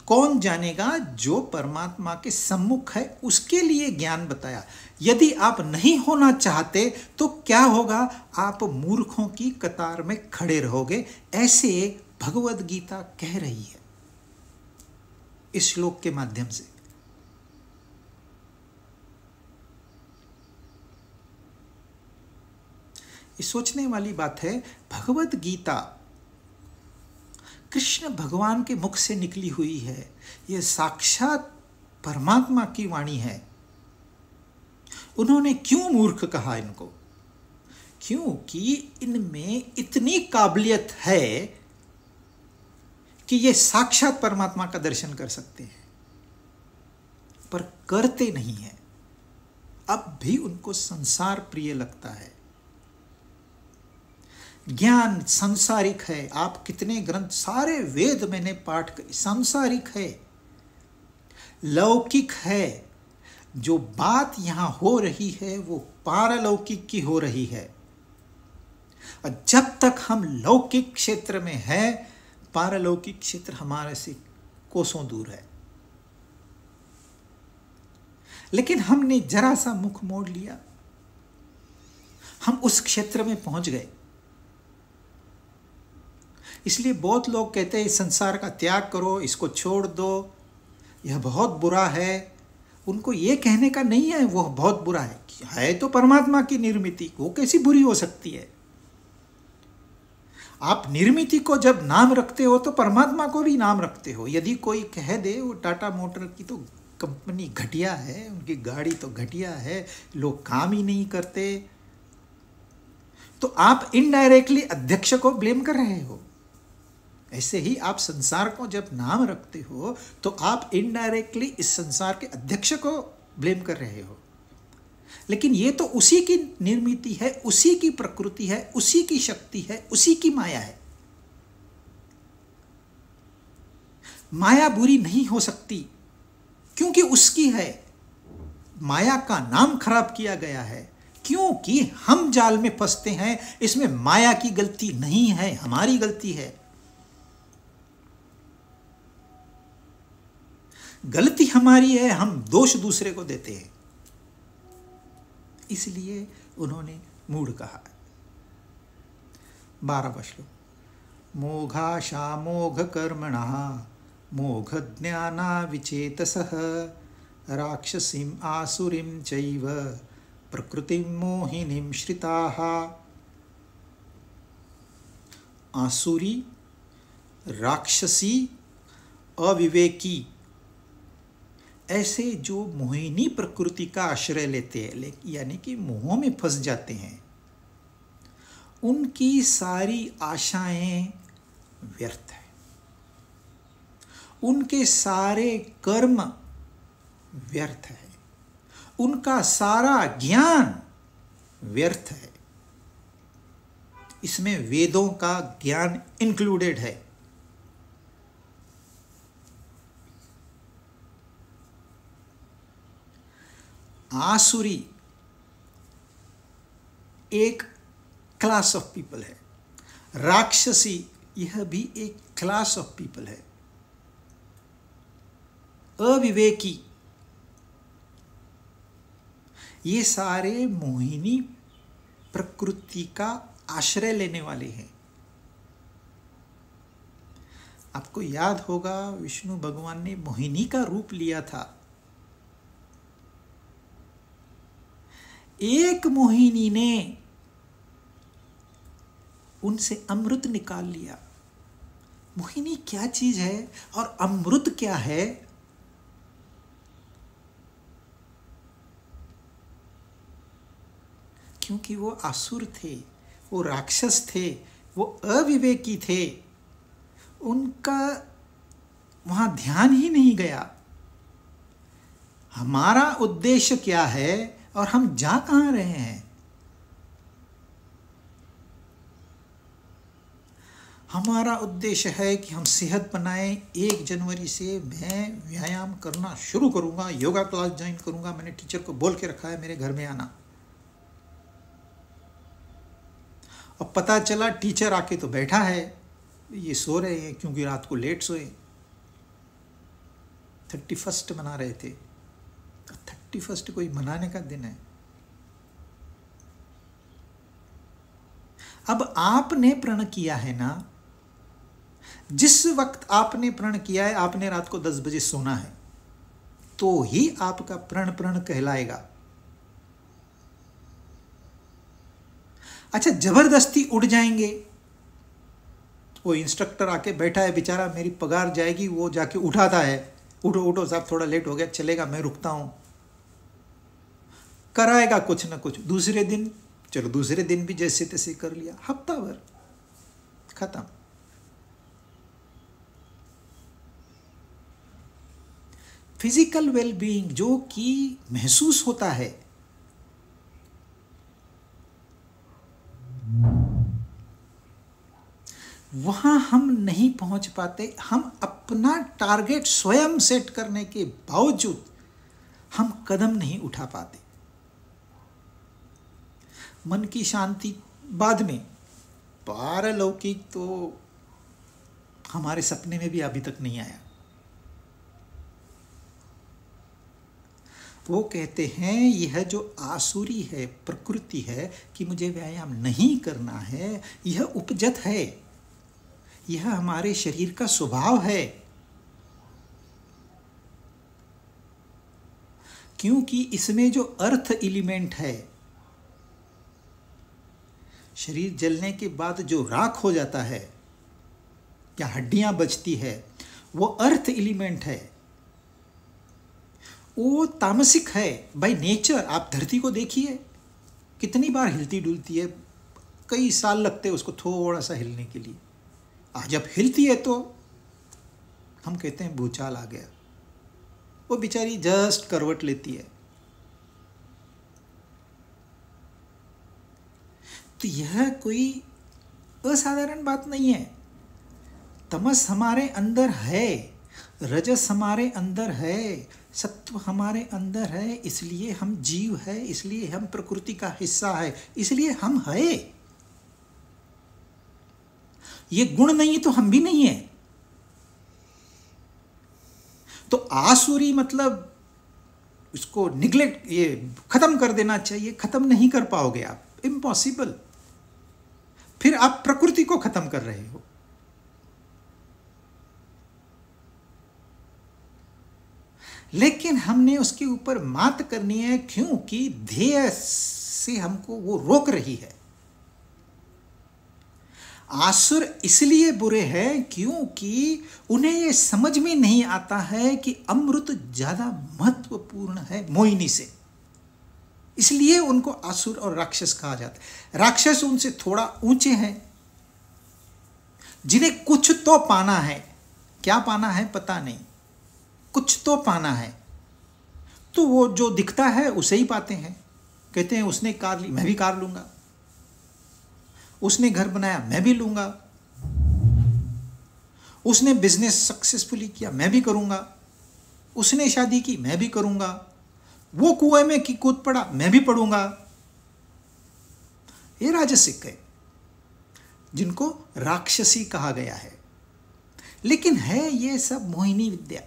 Speaker 1: कौन जानेगा जो परमात्मा के सम्मुख है, उसके लिए ज्ञान बताया। यदि आप नहीं होना चाहते तो क्या होगा, आप मूर्खों की कतार में खड़े रहोगे, ऐसे भगवद गीता कह रही है इस श्लोक के माध्यम से। ये सोचने वाली बात है, भगवद गीता कृष्ण भगवान के मुख से निकली हुई है, यह साक्षात परमात्मा की वाणी है। उन्होंने क्यों मूर्ख कहा इनको? क्योंकि इनमें इतनी काबिलियत है कि ये साक्षात परमात्मा का दर्शन कर सकते हैं, पर करते नहीं हैं। अब भी उनको संसार प्रिय लगता है। ज्ञान सांसारिक है। आप कितने ग्रंथ, सारे वेद मैंने पाठ कर, सांसारिक है, लौकिक है। जो बात यहां हो रही है वो पारलौकिक की हो रही है। और जब तक हम लौकिक क्षेत्र में है, पारलौकिक क्षेत्र हमारे से कोसों दूर है। लेकिन हमने जरा सा मुख मोड़ लिया, हम उस क्षेत्र में पहुंच गए। इसलिए बहुत लोग कहते हैं संसार का त्याग करो, इसको छोड़ दो, यह बहुत बुरा है। उनको ये कहने का नहीं है वो बहुत बुरा है तो परमात्मा की निर्मिति, वो कैसी बुरी हो सकती है? आप निर्मिति को जब नाम रखते हो तो परमात्मा को भी नाम रखते हो। यदि कोई कह दे वो टाटा मोटर की तो कंपनी घटिया है, उनकी गाड़ी तो घटिया है, लोग काम ही नहीं करते, तो आप इनडायरेक्टली अध्यक्ष को ब्लेम कर रहे हो। ऐसे ही आप संसार को जब नाम रखते हो तो आप इनडायरेक्टली इस संसार के अध्यक्ष को ब्लेम कर रहे हो। लेकिन ये तो उसी की निर्मिति है, उसी की प्रकृति है, उसी की शक्ति है, उसी की माया है। माया बुरी नहीं हो सकती क्योंकि उसकी है। माया का नाम खराब किया गया है क्योंकि हम जाल में फंसते हैं। इसमें माया की गलती नहीं है, हमारी गलती है। गलती हमारी है, हम दोष दूसरे को देते हैं। इसलिए उन्होंने मूढ़ कहा। 12वां श्लोक, मोघाशामोघ कर्मणः मोघ ज्ञाना विचेतसः राक्षसीं आसुरीं चैव प्रकृतिं मोहिनीं श्रिताः। आसुरी, राक्षसी, अविवेकी, ऐसे जो मोहिनी प्रकृति का आश्रय लेते हैं, यानी कि मोह में फंस जाते हैं, उनकी सारी आशाएं व्यर्थ है, उनके सारे कर्म व्यर्थ है, उनका सारा ज्ञान व्यर्थ है। इसमें वेदों का ज्ञान इंक्लूडेड है। आसुरी एक क्लास ऑफ पीपल है, राक्षसी यह भी एक क्लास ऑफ पीपल है, अविवेकी ये सारे मोहिनी प्रकृति का आश्रय लेने वाले हैं। आपको याद होगा विष्णु भगवान ने मोहिनी का रूप लिया था। एक मोहिनी ने उनसे अमृत निकाल लिया। मोहिनी क्या चीज है और अमृत क्या है? क्योंकि वो असुर थे, वो राक्षस थे, वो अविवेकी थे, उनका वहां ध्यान ही नहीं गया। हमारा उद्देश्य क्या है और हम जा कहां रहे हैं? हमारा उद्देश्य है कि हम सेहत बनाएं। 1 जनवरी से मैं व्यायाम करना शुरू करूंगा, योगा क्लास ज्वाइन करूंगा। मैंने टीचर को बोल के रखा है मेरे घर में आना। और पता चला टीचर आके तो बैठा है, ये सो रहे हैं क्योंकि रात को लेट सोए। 31 मना रहे थे। 31 कोई मनाने का दिन है। अब आपने प्रण किया है ना, जिस वक्त आपने प्रण किया है, आपने रात को 10 बजे सोना है, तो ही आपका प्रण कहलाएगा। अच्छा, जबरदस्ती उठ जाएंगे, वो इंस्ट्रक्टर आके बैठा है बेचारा, मेरी पगार जाएगी, वो जाके उठाता है, उठो उठो साहब, थोड़ा लेट हो गया, चलेगा, मैं रुकता हूं, कराएगा कुछ ना कुछ। दूसरे दिन, चलो दूसरे दिन भी जैसे तैसे कर लिया, हफ्ता भर खत्म। फिजिकल वेलबीइंग जो कि महसूस होता है, वहां हम नहीं पहुंच पाते। हम अपना टारगेट स्वयं सेट करने के बावजूद हम कदम नहीं उठा पाते। मन की शांति बाद में, पारलौकिक तो हमारे सपने में भी अभी तक नहीं आया। वो कहते हैं यह जो आसुरी है, प्रकृति है कि मुझे व्यायाम नहीं करना है, यह उपजत है, यह हमारे शरीर का स्वभाव है। क्योंकि इसमें जो अर्थ एलिमेंट है, शरीर जलने के बाद जो राख हो जाता है या हड्डियां बचती है, वो अर्थ एलिमेंट है, वो तामसिक है बाय नेचर। आप धरती को देखिए, कितनी बार हिलती डुलती है, कई साल लगते हैं उसको थोड़ा सा हिलने के लिए। आज जब हिलती है तो हम कहते हैं भूचाल आ गया, वो बेचारी जस्ट करवट लेती है। तो यह कोई असाधारण बात नहीं है। तमस हमारे अंदर है, रजस हमारे अंदर है, सत्व हमारे अंदर है, इसलिए हम जीव है, इसलिए हम प्रकृति का हिस्सा है, इसलिए हम है। ये गुण नहीं तो हम भी नहीं है। तो आसुरी मतलब इसको निग्लेक्ट, ये खत्म कर देना चाहिए, खत्म नहीं कर पाओगे आप, इम्पॉसिबल। फिर आप प्रकृति को खत्म कर रहे हो। लेकिन हमने उसके ऊपर मात करनी है, क्योंकि ध्येय से हमको वो रोक रही है। आसुर इसलिए बुरे हैं क्योंकि उन्हें ये समझ में नहीं आता है कि अमृत ज्यादा महत्वपूर्ण है मोहिनी से, इसलिए उनको आसुर और राक्षस कहा जाता है। राक्षस उनसे थोड़ा ऊंचे हैं, जिन्हें कुछ तो पाना है, क्या पाना है पता नहीं, कुछ तो पाना है, तो वो जो दिखता है उसे ही पाते हैं। कहते हैं उसने कार ली, मैं भी कार लूंगा, उसने घर बनाया, मैं भी लूंगा, उसने बिजनेस सक्सेसफुली किया, मैं भी करूंगा, उसने शादी की, मैं भी करूंगा, वो कुएं में की कूद पड़ा, मैं भी पड़ूंगा। ये राजसिक है, जिनको राक्षसी कहा गया है। लेकिन है ये सब मोहिनी विद्या।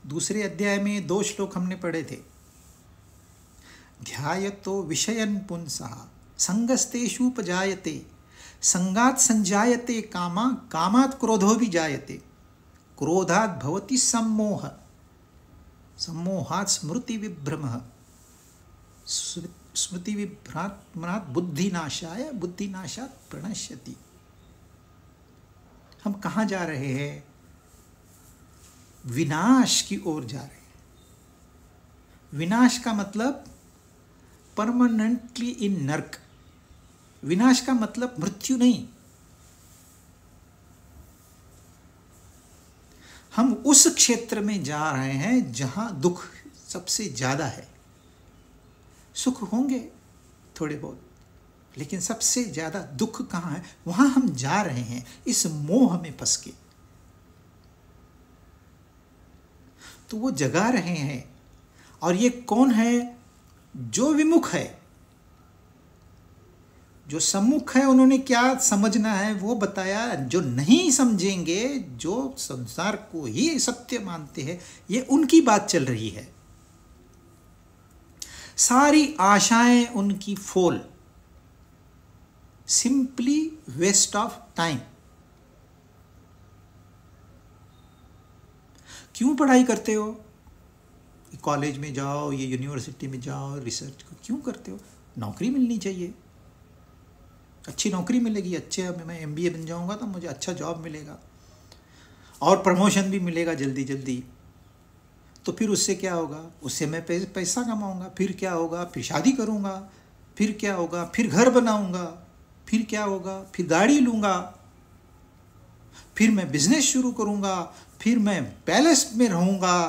Speaker 1: दूसरे अध्याय में 2 श्लोक हमने पढ़े थे। ध्यायतो विषयन पुंसः संगस्तेषुपजायते, संगात संजायते कामा, कामात् क्रोधो भी जायते, क्रोधात् भवति सम्मोह, सम्मोहात् स्मृति विभ्रमः, स्मृति विभ्रामणात् बुद्धिनाशाय, बुद्धिनाशात् प्रणश्यति। हम कहाँ जा रहे हैं? विनाश की ओर जा रहे हैं। विनाश का मतलब परमानेंटली इन नर्क। विनाश का मतलब मृत्यु नहीं। हम उस क्षेत्र में जा रहे हैं जहां दुख सबसे ज्यादा है। सुख होंगे थोड़े बहुत, लेकिन सबसे ज्यादा दुख कहां है, वहां हम जा रहे हैं, इस मोह में फंस के। तो वो जगा रहे हैं। और ये कौन है? जो विमुख है, जो सम्मुख है उन्होंने क्या समझना है वो बताया, जो नहीं समझेंगे, जो संसार को ही सत्य मानते हैं, ये उनकी बात चल रही है। सारी आशाएं उनकी फोल, सिंपली वेस्ट ऑफ टाइम। क्यों पढ़ाई करते हो? कॉलेज में जाओ, ये यूनिवर्सिटी में जाओ, रिसर्च को क्यों करते हो? नौकरी मिलनी चाहिए, अच्छी नौकरी मिलेगी, अच्छे मैं एमबीए बन जाऊंगा तो मुझे अच्छा जॉब मिलेगा और प्रमोशन भी मिलेगा जल्दी जल्दी। तो फिर उससे क्या होगा? उससे मैं पैसा कमाऊंगा, फिर क्या होगा? फिर शादी करूंगा, फिर क्या होगा? फिर घर बनाऊंगा, फिर क्या होगा? फिर गाड़ी लूंगा, फिर मैं बिजनेस शुरू करूंगा, फिर मैं पैलेस में रहूंगा,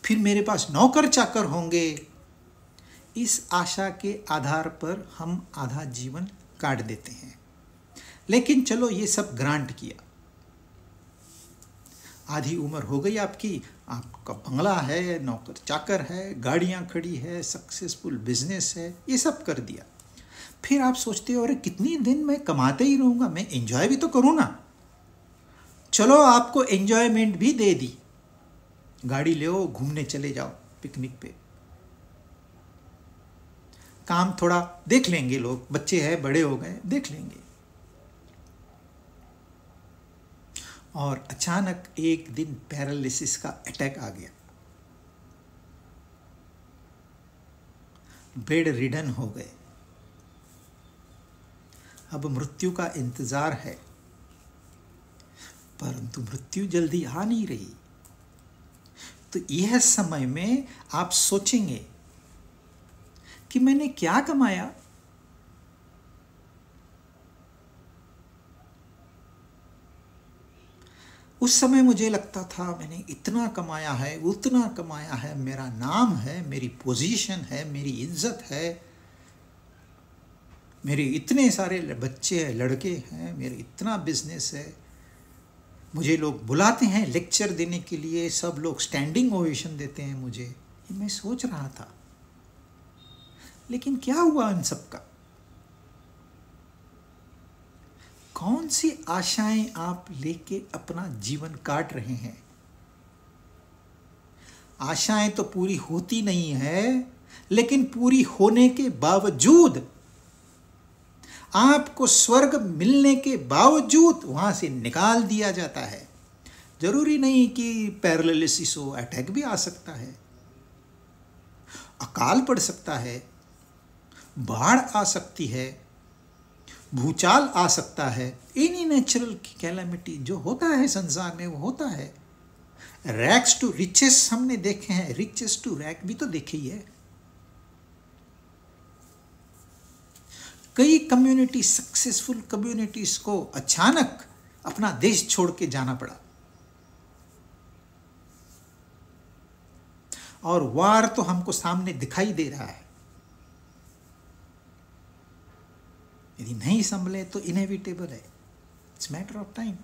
Speaker 1: फिर मेरे पास नौकर चाकर होंगे। इस आशा के आधार पर हम आधा जीवन काट देते हैं। लेकिन चलो ये सब ग्रांट किया, आधी उम्र हो गई आपकी, आपका बंगला है, नौकर चाकर है, गाड़ियां खड़ी है, सक्सेसफुल बिजनेस है, ये सब कर दिया। फिर आप सोचते हो अरे कितनी दिन मैं कमाते ही रहूंगा, मैं एंजॉय भी तो करूँ ना। चलो आपको एंजॉयमेंट भी दे दी, गाड़ी ले घूमने चले जाओ पिकनिक पे, काम थोड़ा देख लेंगे लोग, बच्चे हैं बड़े हो गए देख लेंगे। और अचानक एक दिन पैरालिसिस का अटैक आ गया, बेड रिडन हो गए। अब मृत्यु का इंतजार है, परंतु मृत्यु जल्दी आ नहीं रही। तो यह समय में आप सोचेंगे कि मैंने क्या कमाया, उस समय मुझे लगता था मैंने इतना कमाया है, उतना कमाया है, मेरा नाम है, मेरी पोजीशन है, मेरी इज्जत है, मेरे इतने सारे बच्चे हैं, लड़के हैं, मेरा इतना बिजनेस है, मुझे लोग बुलाते हैं लेक्चर देने के लिए, सब लोग स्टैंडिंग ओवेशन देते हैं मुझे। ये मैं सोच रहा था, लेकिन क्या हुआ इन सब का? कौन सी आशाएं आप लेके अपना जीवन काट रहे हैं? आशाएं तो पूरी होती नहीं है, लेकिन पूरी होने के बावजूद, आपको स्वर्ग मिलने के बावजूद वहां से निकाल दिया जाता है। जरूरी नहीं कि पैरालिसिस हो, अटैक भी आ सकता है, अकाल पड़ सकता है, बाढ़ आ सकती है, भूचाल आ सकता है। एनी नेचुरल कैलामिटी जो होता है संसार में वो होता है। रैग्स टू रिचेस हमने देखे हैं, रिचेस टू रैग भी तो देखे ही है। कई कम्युनिटी, सक्सेसफुल कम्युनिटीज को अचानक अपना देश छोड़ के जाना पड़ा, और वार तो हमको सामने दिखाई दे रहा है। यदि नहीं संभले तो इनएविटेबल है, इट्स मैटर ऑफ टाइम।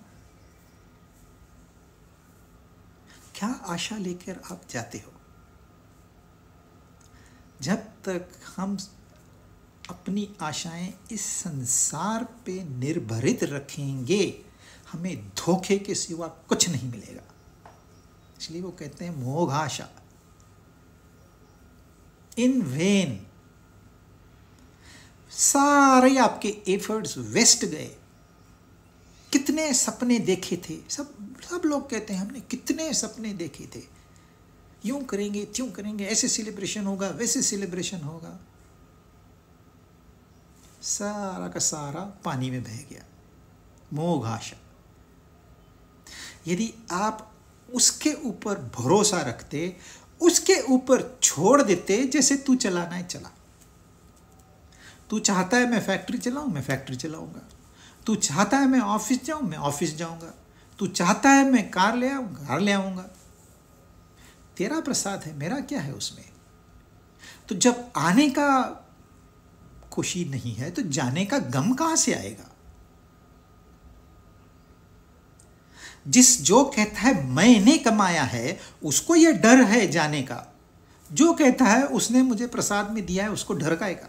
Speaker 1: क्या आशा लेकर आप जाते हो? जब तक हम अपनी आशाएं इस संसार पे निर्भरित रखेंगे, हमें धोखे के सिवा कुछ नहीं मिलेगा। इसलिए वो कहते हैं मोघाशा, इन वेन। सारे आपके एफर्ट्स वेस्ट गए। कितने सपने देखे थे, सब लोग कहते हैं हमने कितने सपने देखे थे, यूं करेंगे त्यों करेंगे, ऐसे सेलिब्रेशन होगा, वैसे सेलिब्रेशन होगा। सारा का सारा पानी में बह गया, मोघाशा। यदि आप उसके ऊपर भरोसा रखते, उसके ऊपर छोड़ देते, जैसे तू चलाना है चला, तू चाहता है मैं फैक्ट्री चलाऊं, मैं फैक्ट्री चलाऊंगा, तू चाहता है मैं ऑफिस जाऊं, मैं ऑफिस जाऊंगा, तू चाहता है मैं कार ले आऊं, कार ले आऊंगा। तेरा प्रसाद है, मेरा क्या है उसमें? तो जब आने का खुशी नहीं है तो जाने का गम कहां से आएगा? जो कहता है मैंने कमाया है, उसको यह डर है जाने का। जो कहता है उसने मुझे प्रसाद में दिया है, उसको डर काएगा।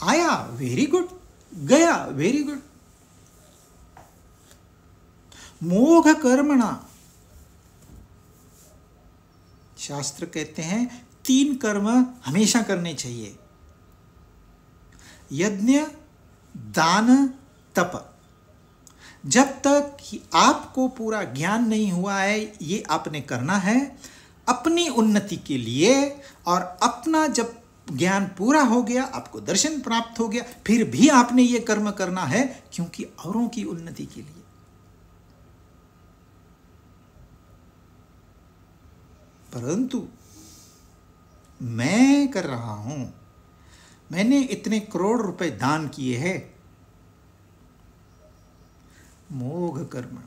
Speaker 1: आया वेरी गुड, गया वेरी गुड। मोघ कर्मणा, शास्त्र कहते हैं 3 कर्म हमेशा करने चाहिए, यज्ञ, दान, तप। जब तक कि आपको पूरा ज्ञान नहीं हुआ है, ये आपने करना है अपनी उन्नति के लिए, और अपना जब ज्ञान पूरा हो गया, आपको दर्शन प्राप्त हो गया, फिर भी आपने ये कर्म करना है क्योंकि औरों की उन्नति के लिए। परंतु मैं कर रहा हूं, मैंने इतने करोड़ रुपए दान किए हैं, मोघ कर्म।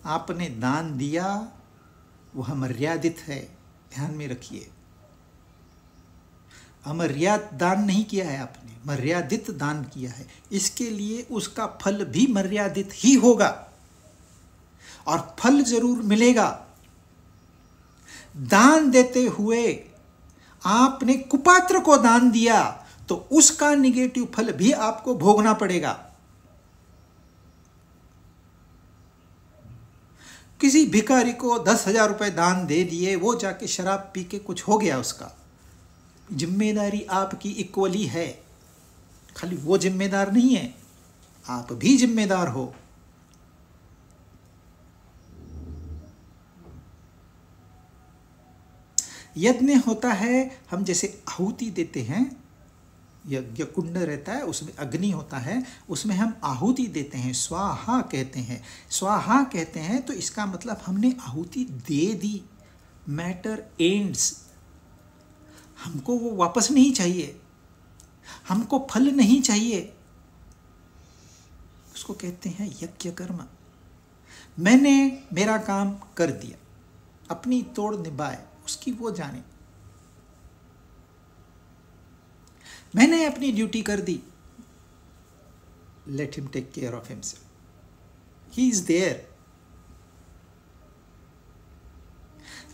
Speaker 1: आपने दान दिया, वह मर्यादित है, ध्यान में रखिए। अमर्याद दान नहीं किया है आपने, मर्यादित दान किया है। इसके लिए उसका फल भी मर्यादित ही होगा, और फल जरूर मिलेगा। दान देते हुए आपने कुपात्र को दान दिया तो उसका निगेटिव फल भी आपको भोगना पड़ेगा। किसी भिखारी को 10,000 रुपए दान दे दिए, वो जाके शराब पी के कुछ हो गया, उसका जिम्मेदारी आपकी इक्वली है। खाली वो जिम्मेदार नहीं है, आप भी जिम्मेदार हो। यज्ञ होता है, हम जैसे आहुति देते हैं, यज्ञ कुंड रहता है, उसमें अग्नि होता है, उसमें हम आहुति देते हैं, स्वाहा कहते हैं। स्वाहा कहते हैं तो इसका मतलब हमने आहुति दे दी, मैटर एंड्स। हमको वो वापस नहीं चाहिए, हमको फल नहीं चाहिए, उसको कहते हैं यज्ञ कर्म। मैंने मेरा काम कर दिया, अपनी तोड़ निभाए, उसकी वो जाने। मैंने अपनी ड्यूटी कर दी, let him take care of himself, he is there.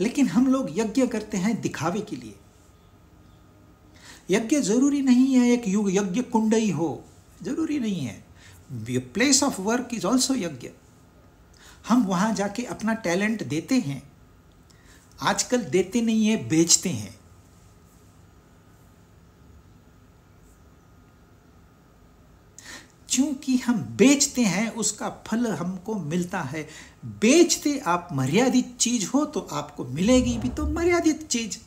Speaker 1: लेकिन हम लोग यज्ञ करते हैं दिखावे के लिए। यज्ञ जरूरी नहीं है एक युग यज्ञ कुंड ही हो, जरूरी नहीं है। Place of work is also यज्ञ। हम वहां जाके अपना टैलेंट देते हैं। आजकल देते नहीं है, बेचते हैं। क्योंकि हम बेचते हैं, उसका फल हमको मिलता है। बेचते आप मर्यादित चीज हो तो आपको मिलेगी भी तो मर्यादित चीज।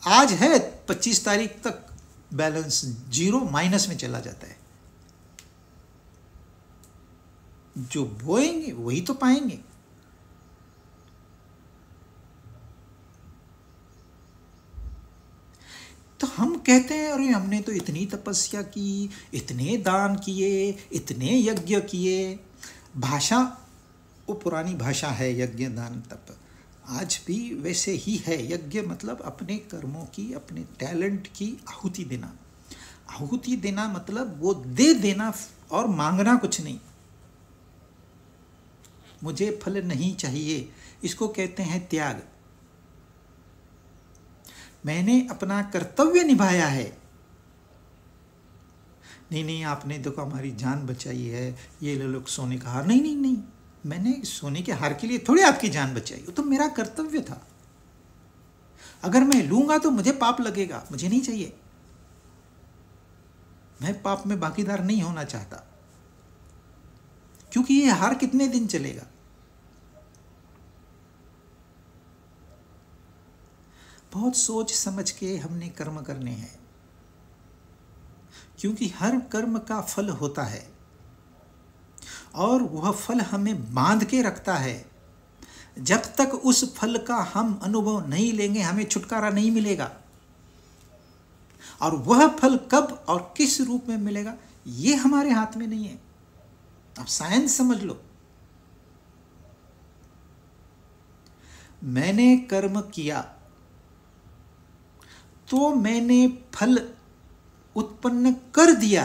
Speaker 1: आज है 25 तारीख तक बैलेंस जीरो माइनस में चला जाता है। जो बोएंगे वही तो पाएंगे। तो हम कहते हैं अरे हमने तो इतनी तपस्या की, इतने दान किए, इतने यज्ञ किए। भाषा वो पुरानी भाषा है, यज्ञ दान तप। आज भी वैसे ही है। यज्ञ मतलब अपने कर्मों की, अपने टैलेंट की आहुति देना। आहुति देना मतलब वो दे देना और मांगना कुछ नहीं। मुझे फल नहीं चाहिए, इसको कहते हैं त्याग। मैंने अपना कर्तव्य निभाया है। नहीं नहीं, आपने देखो हमारी जान बचाई है, ये ले लो सोने का हार। नहीं नहीं नहीं, मैंने सोने के हार के लिए थोड़ी आपकी जान बचाई, वो तो मेरा कर्तव्य था। अगर मैं लूंगा तो मुझे पाप लगेगा, मुझे नहीं चाहिए। मैं पाप में बाकीदार नहीं होना चाहता, क्योंकि ये हार कितने दिन चलेगा। बहुत सोच समझ के हमने कर्म करने हैं, क्योंकि हर कर्म का फल होता है और वह फल हमें बांध के रखता है। जब तक उस फल का हम अनुभव नहीं लेंगे, हमें छुटकारा नहीं मिलेगा। और वह फल कब और किस रूप में मिलेगा, ये हमारे हाथ में नहीं है। आप साइंस समझ लो। मैंने कर्म किया तो मैंने फल उत्पन्न कर दिया।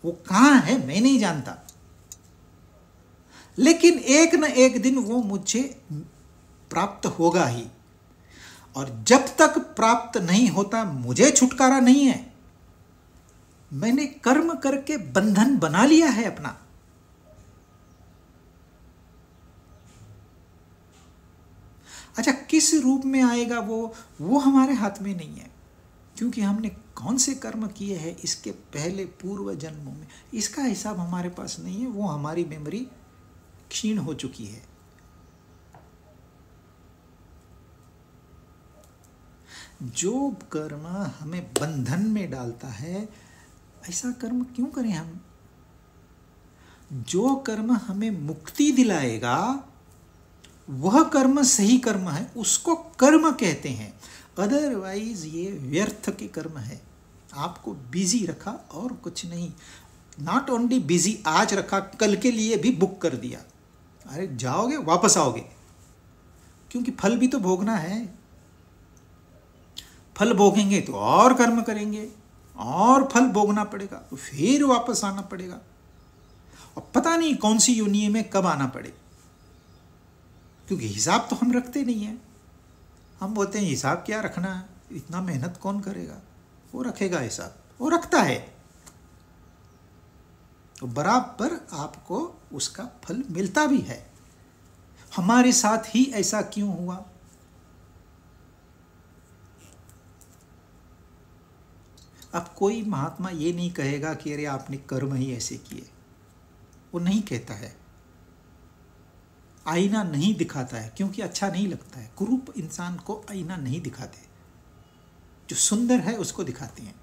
Speaker 1: वो कहां है मैं नहीं जानता, लेकिन एक न एक दिन वो मुझे प्राप्त होगा ही। और जब तक प्राप्त नहीं होता मुझे छुटकारा नहीं है। मैंने कर्म करके बंधन बना लिया है अपना। अच्छा, किस रूप में आएगा वो हमारे हाथ में नहीं है, क्योंकि हमने कौन से कर्म किए हैं इसके पहले पूर्व जन्मों में, इसका हिसाब हमारे पास नहीं है। वो हमारी मेमोरी क्षीण हो चुकी है। जो कर्म हमें बंधन में डालता है, ऐसा कर्म क्यों करें हम? जो कर्म हमें मुक्ति दिलाएगा वह कर्म सही कर्म है, उसको कर्म कहते हैं। अदरवाइज ये व्यर्थ के कर्म है। आपको बिजी रखा और कुछ नहीं। नॉट ओनली बिजी, आज रखा, कल के लिए भी बुक कर दिया। अरे जाओगे वापस आओगे, क्योंकि फल भी तो भोगना है। फल भोगेंगे तो और कर्म करेंगे और फल भोगना पड़ेगा, तो फिर वापस आना पड़ेगा, और पता नहीं कौन सी योनि में कब आना पड़े। क्योंकि हिसाब तो हम रखते नहीं है। हम बोलते हैं हिसाब क्या रखना है, इतना मेहनत कौन करेगा। वो रखेगा हिसाब, वो रखता है, तो बराबर आपको उसका फल मिलता भी है। हमारे साथ ही ऐसा क्यों हुआ? अब कोई महात्मा ये नहीं कहेगा कि अरे आपने कर्म ही ऐसे किए, वो नहीं कहता है। आईना नहीं दिखाता है, क्योंकि अच्छा नहीं लगता है। कुरूप इंसान को आईना नहीं दिखाते, जो सुंदर है उसको दिखाते हैं।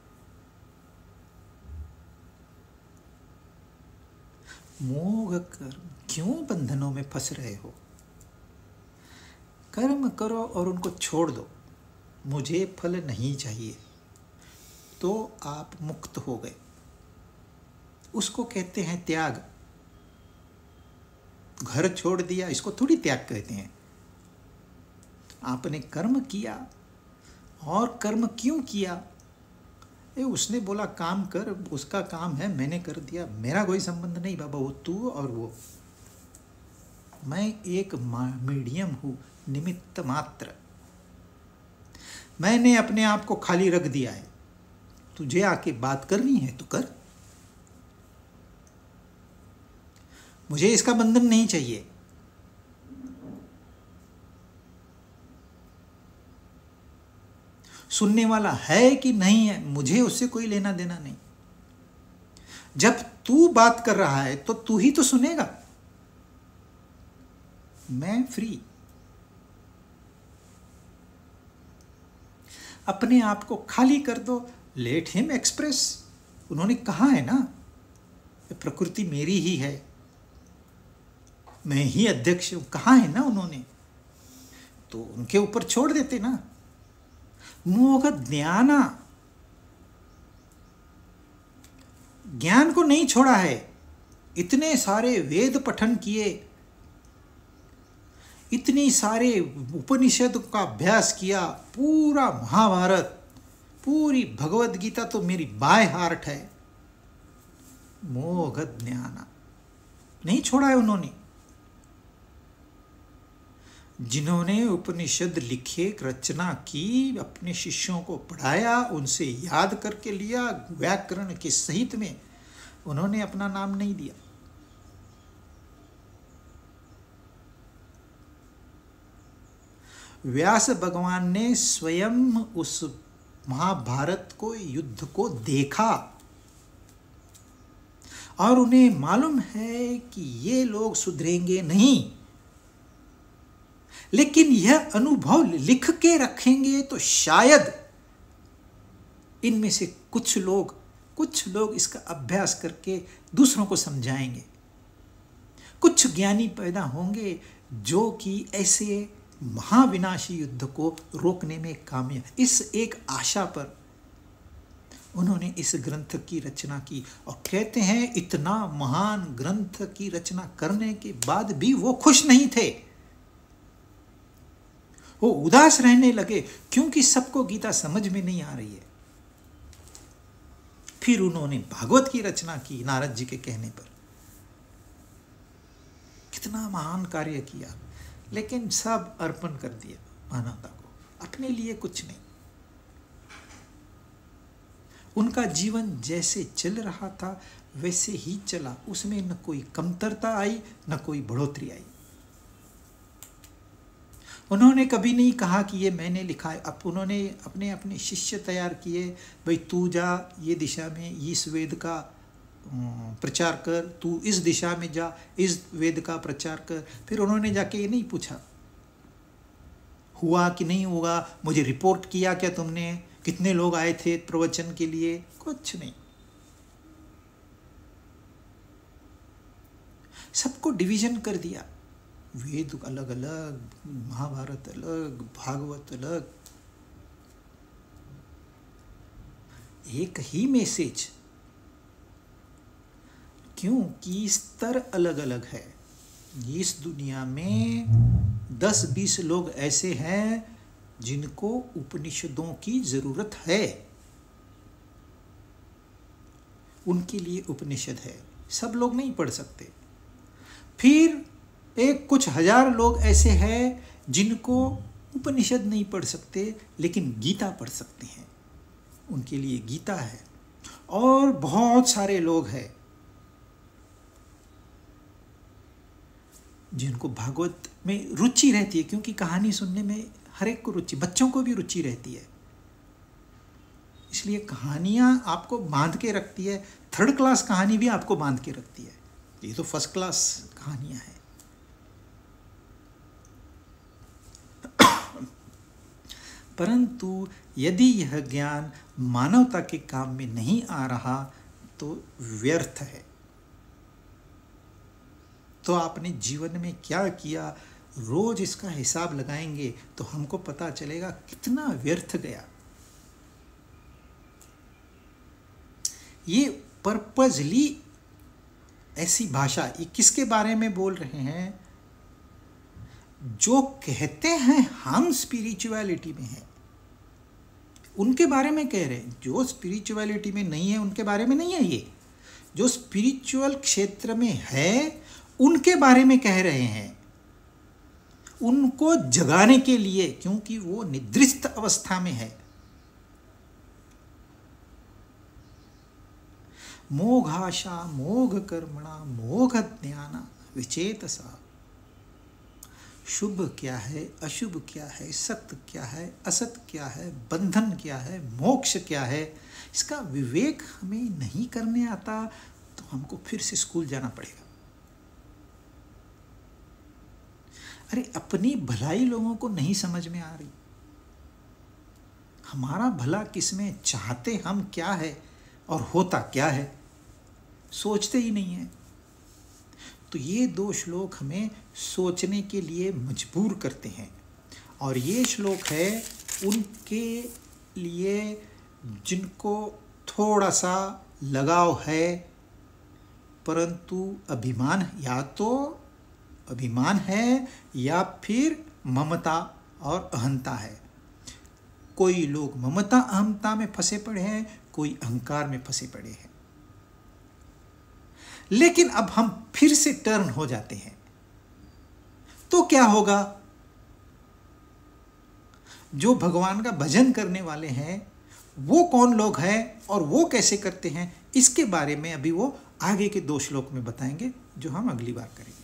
Speaker 1: मोह कर्म, क्यों बंधनों में फंस रहे हो? कर्म करो और उनको छोड़ दो। मुझे फल नहीं चाहिए, तो आप मुक्त हो गए। उसको कहते हैं त्याग। घर छोड़ दिया, इसको थोड़ी त्याग कहते हैं। आपने कर्म किया, और कर्म क्यों किया? उसने बोला काम कर, उसका काम है, मैंने कर दिया, मेरा कोई संबंध नहीं बाबा, वो तू और वो। मैं एक मीडियम हूं, निमित्त मात्र। मैंने अपने आप को खाली रख दिया है। तुझे आके बात करनी है तो कर, मुझे इसका बंधन नहीं चाहिए। सुनने वाला है कि नहीं है, मुझे उससे कोई लेना देना नहीं। जब तू बात कर रहा है तो तू ही तो सुनेगा। मैं फ्री। अपने आप को खाली कर दो, लेट हिम एक्सप्रेस। उन्होंने कहा है ना, प्रकृति मेरी ही है, मैं ही अध्यक्ष हूं, कहा है ना उन्होंने, तो उनके ऊपर छोड़ देते ना। मोह ज्ञाना, ज्ञान को नहीं छोड़ा है। इतने सारे वेद पठन किए, इतनी सारे उपनिषद का अभ्यास किया, पूरा महाभारत, पूरी भगवत गीता तो मेरी बाय हार्ट है। मोह ज्ञाना नहीं छोड़ा है उन्होंने। जिन्होंने उपनिषद लिखे, रचना की, अपने शिष्यों को पढ़ाया, उनसे याद करके लिया, व्याकरण के सहित में, उन्होंने अपना नाम नहीं दिया। व्यास भगवान ने स्वयं उस महाभारत को, युद्ध को देखा, और उन्हें मालूम है कि ये लोग सुधरेंगे नहीं, लेकिन यह अनुभव लिख के रखेंगे तो शायद इनमें से कुछ लोग इसका अभ्यास करके दूसरों को समझाएंगे। कुछ ज्ञानी पैदा होंगे जो कि ऐसे महाविनाशी युद्ध को रोकने में कामयाब। इस एक आशा पर उन्होंने इस ग्रंथ की रचना की, और कहते हैं इतना महान ग्रंथ की रचना करने के बाद भी वो खुश नहीं थे। वो उदास रहने लगे, क्योंकि सबको गीता समझ में नहीं आ रही है। फिर उन्होंने भागवत की रचना की नारद जी के कहने पर। कितना महान कार्य किया, लेकिन सब अर्पण कर दिया मानवता को। अपने लिए कुछ नहीं। उनका जीवन जैसे चल रहा था वैसे ही चला, उसमें न कोई कमतरता आई न कोई बढ़ोतरी आई। उन्होंने कभी नहीं कहा कि ये मैंने लिखा है। अब उन्होंने अपने अपने शिष्य तैयार किए, भाई तू जा ये दिशा में इस वेद का प्रचार कर, तू इस दिशा में जा इस वेद का प्रचार कर। फिर उन्होंने जाके ये नहीं पूछा हुआ कि नहीं हुआ, मुझे रिपोर्ट किया क्या तुमने, कितने लोग आए थे प्रवचन के लिए, कुछ नहीं। सबको डिवीजन कर दिया, वेद अलग अलग, महाभारत अलग, भागवत अलग, एक ही मैसेज। क्योंकि स्तर अलग अलग है। इस दुनिया में 10-20 लोग ऐसे हैं जिनको उपनिषदों की जरूरत है, उनके लिए उपनिषद है, सब लोग नहीं पढ़ सकते। फिर एक कुछ हजार लोग ऐसे हैं जिनको उपनिषद नहीं पढ़ सकते लेकिन गीता पढ़ सकते हैं, उनके लिए गीता है। और बहुत सारे लोग हैं जिनको भागवत में रुचि रहती है, क्योंकि कहानी सुनने में हर एक को रुचि, बच्चों को भी रुचि रहती है, इसलिए कहानियां आपको बांध के रखती है। 3rd क्लास कहानी भी आपको बांध के रखती है, ये तो 1st क्लास कहानियां हैं। परंतु यदि यह ज्ञान मानवता के काम में नहीं आ रहा तो व्यर्थ है। तो आपने जीवन में क्या किया, रोज इसका हिसाब लगाएंगे तो हमको पता चलेगा कितना व्यर्थ गया। ये पर्पजली ऐसी भाषा, ये किसके बारे में बोल रहे हैं? जो कहते हैं हम स्पिरिचुअलिटी में हैं, उनके बारे में कह रहे हैं। जो स्पिरिचुअलिटी में नहीं है उनके बारे में नहीं है ये, जो स्पिरिचुअल क्षेत्र में है उनके बारे में कह रहे हैं, उनको जगाने के लिए, क्योंकि वो निद्रिस्त अवस्था में है। मोघाशा मोघ कर्मणा मोघ ज्ञाना विचेतसा। शुभ क्या है, अशुभ क्या है, सत्य क्या है, असत क्या है, बंधन क्या है, मोक्ष क्या है, इसका विवेक हमें नहीं करने आता तो हमको फिर से स्कूल जाना पड़ेगा। अरे अपनी भलाई लोगों को नहीं समझ में आ रही, हमारा भला किसमें, चाहते हम क्या है और होता क्या है, सोचते ही नहीं है। तो ये 2 श्लोक हमें सोचने के लिए मजबूर करते हैं। और ये श्लोक है उनके लिए जिनको थोड़ा सा लगाव है, परंतु अभिमान, या तो अभिमान है या फिर ममता और अहंता है। कोई लोग ममता अहंता में फंसे पड़े हैं, कोई अहंकार में फंसे पड़े हैं। लेकिन अब हम फिर से टर्न हो जाते हैं तो क्या होगा? जो भगवान का भजन करने वाले हैं वो कौन लोग हैं और वो कैसे करते हैं, इसके बारे में अभी वो आगे के 2 श्लोक में बताएंगे, जो हम अगली बार करेंगे।